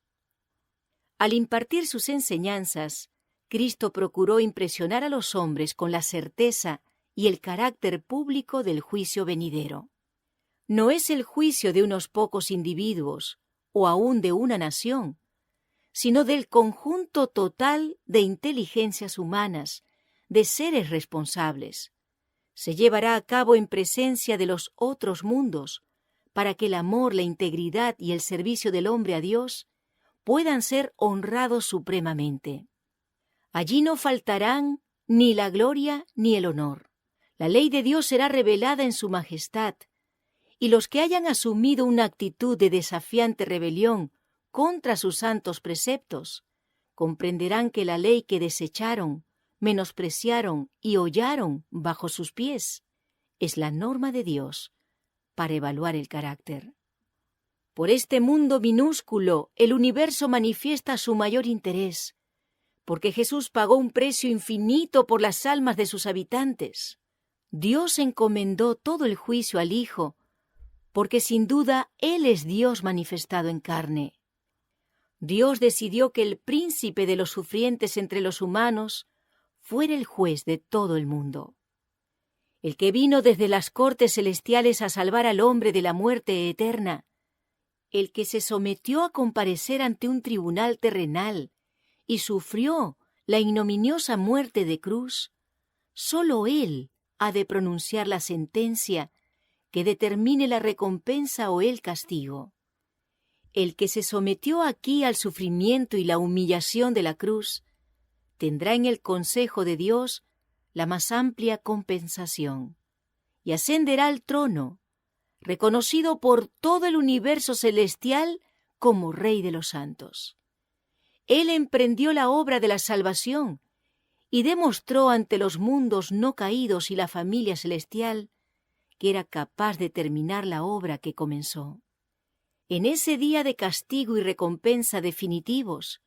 Al impartir sus enseñanzas, Cristo procuró impresionar a los hombres con la certeza y el carácter público del juicio venidero. No es el juicio de unos pocos individuos o aún de una nación, sino del conjunto total de inteligencias humanas, de seres responsables. Se llevará a cabo en presencia de los otros mundos, para que el amor, la integridad y el servicio del hombre a Dios puedan ser honrados supremamente. Allí no faltarán ni la gloria ni el honor. La ley de Dios será revelada en su majestad, y los que hayan asumido una actitud de desafiante rebelión contra sus santos preceptos, comprenderán que la ley que desecharon, menospreciaron y hollaron bajo sus pies es la norma de Dios para evaluar el carácter. Por este mundo minúsculo, el universo manifiesta su mayor interés, porque Jesús pagó un precio infinito por las almas de sus habitantes. Dios encomendó todo el juicio al Hijo, porque sin duda Él es Dios manifestado en carne. Dios decidió que el príncipe de los sufrientes entre los humanos fuera el juez de todo el mundo. El que vino desde las cortes celestiales a salvar al hombre de la muerte eterna, el que se sometió a comparecer ante un tribunal terrenal y sufrió la ignominiosa muerte de cruz, solo Él ha de pronunciar la sentencia que determine la recompensa o el castigo. El que se sometió aquí al sufrimiento y la humillación de la cruz, tendrá en el consejo de Dios la más amplia compensación, y ascenderá al trono, reconocido por todo el universo celestial como Rey de los santos. Él emprendió la obra de la salvación y demostró ante los mundos no caídos y la familia celestial que era capaz de terminar la obra que comenzó. En ese día de castigo y recompensa definitivos,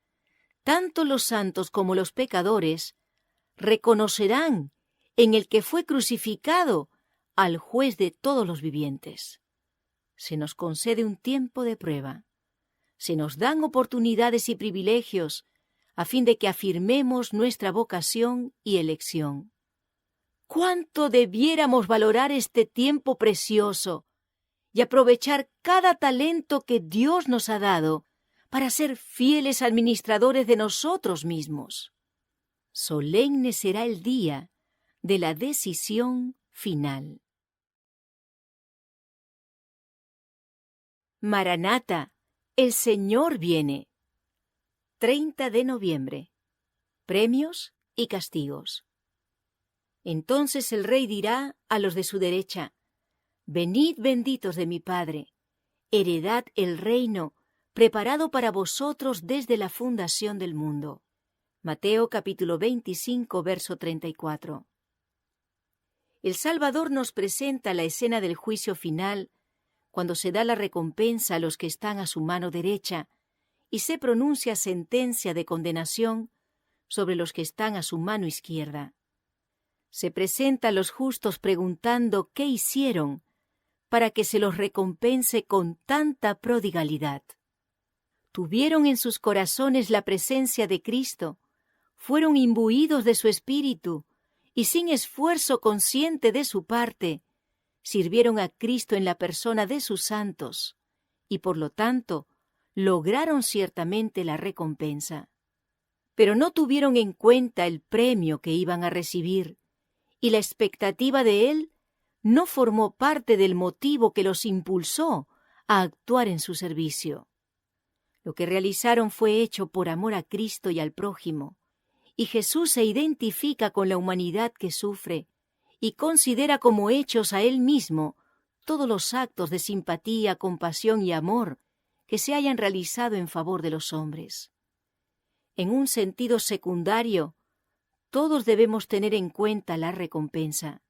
tanto los santos como los pecadores reconocerán en el que fue crucificado al juez de todos los vivientes. Se nos concede un tiempo de prueba. Se nos dan oportunidades y privilegios a fin de que afirmemos nuestra vocación y elección. cuánto debiéramos valorar este tiempo precioso y aprovechar cada talento que Dios nos ha dado para ser fieles administradores de nosotros mismos. Solemne será el día de la decisión final. Maranata, el Señor viene. 30 de noviembre. Premios y castigos. Entonces el Rey dirá a los de su derecha: Venid benditos de mi Padre, heredad el reino preparado para vosotros desde la fundación del mundo. Mateo capítulo 25, verso 34. El Salvador nos presenta la escena del juicio final, cuando se da la recompensa a los que están a su mano derecha y se pronuncia sentencia de condenación sobre los que están a su mano izquierda. Se presenta a los justos preguntando qué hicieron para que se los recompense con tanta prodigalidad. Tuvieron en sus corazones la presencia de Cristo, fueron imbuidos de su espíritu y sin esfuerzo consciente de su parte, sirvieron a Cristo en la persona de sus santos y por lo tanto lograron ciertamente la recompensa. Pero no tuvieron en cuenta el premio que iban a recibir y la expectativa de él no formó parte del motivo que los impulsó a actuar en su servicio. Lo que realizaron fue hecho por amor a Cristo y al prójimo, y Jesús se identifica con la humanidad que sufre y considera como hechos a él mismo todos los actos de simpatía, compasión y amor que se hayan realizado en favor de los hombres. En un sentido secundario, todos debemos tener en cuenta la recompensa.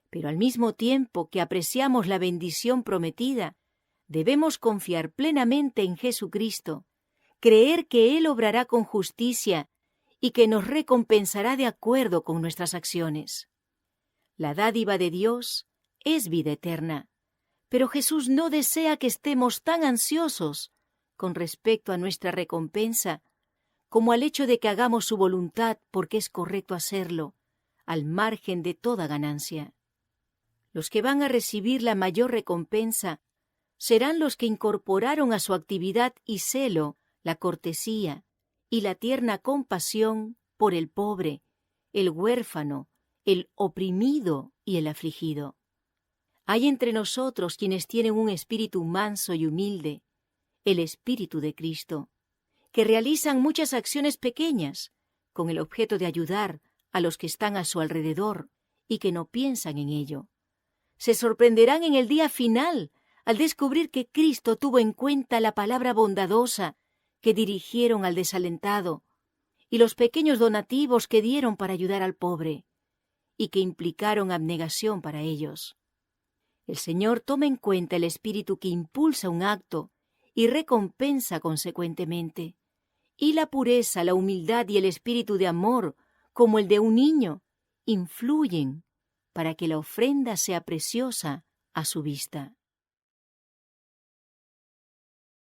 Pero al mismo tiempo que apreciamos la bendición prometida, debemos confiar plenamente en Jesucristo, creer que Él obrará con justicia y que nos recompensará de acuerdo con nuestras acciones. La dádiva de Dios es vida eterna, pero Jesús no desea que estemos tan ansiosos con respecto a nuestra recompensa como al hecho de que hagamos su voluntad porque es correcto hacerlo, al margen de toda ganancia. Los que van a recibir la mayor recompensa serán los que incorporaron a su actividad y celo la cortesía y la tierna compasión por el pobre, el huérfano, el oprimido y el afligido. Hay entre nosotros quienes tienen un espíritu manso y humilde, el espíritu de Cristo, que realizan muchas acciones pequeñas con el objeto de ayudar a los que están a su alrededor y que no piensan en ello. Se sorprenderán en el día final al descubrir que Cristo tuvo en cuenta la palabra bondadosa que dirigieron al desalentado y los pequeños donativos que dieron para ayudar al pobre y que implicaron abnegación para ellos. El Señor toma en cuenta el espíritu que impulsa un acto y recompensa consecuentemente, y la pureza, la humildad y el espíritu de amor, como el de un niño, influyen para que la ofrenda sea preciosa a su vista.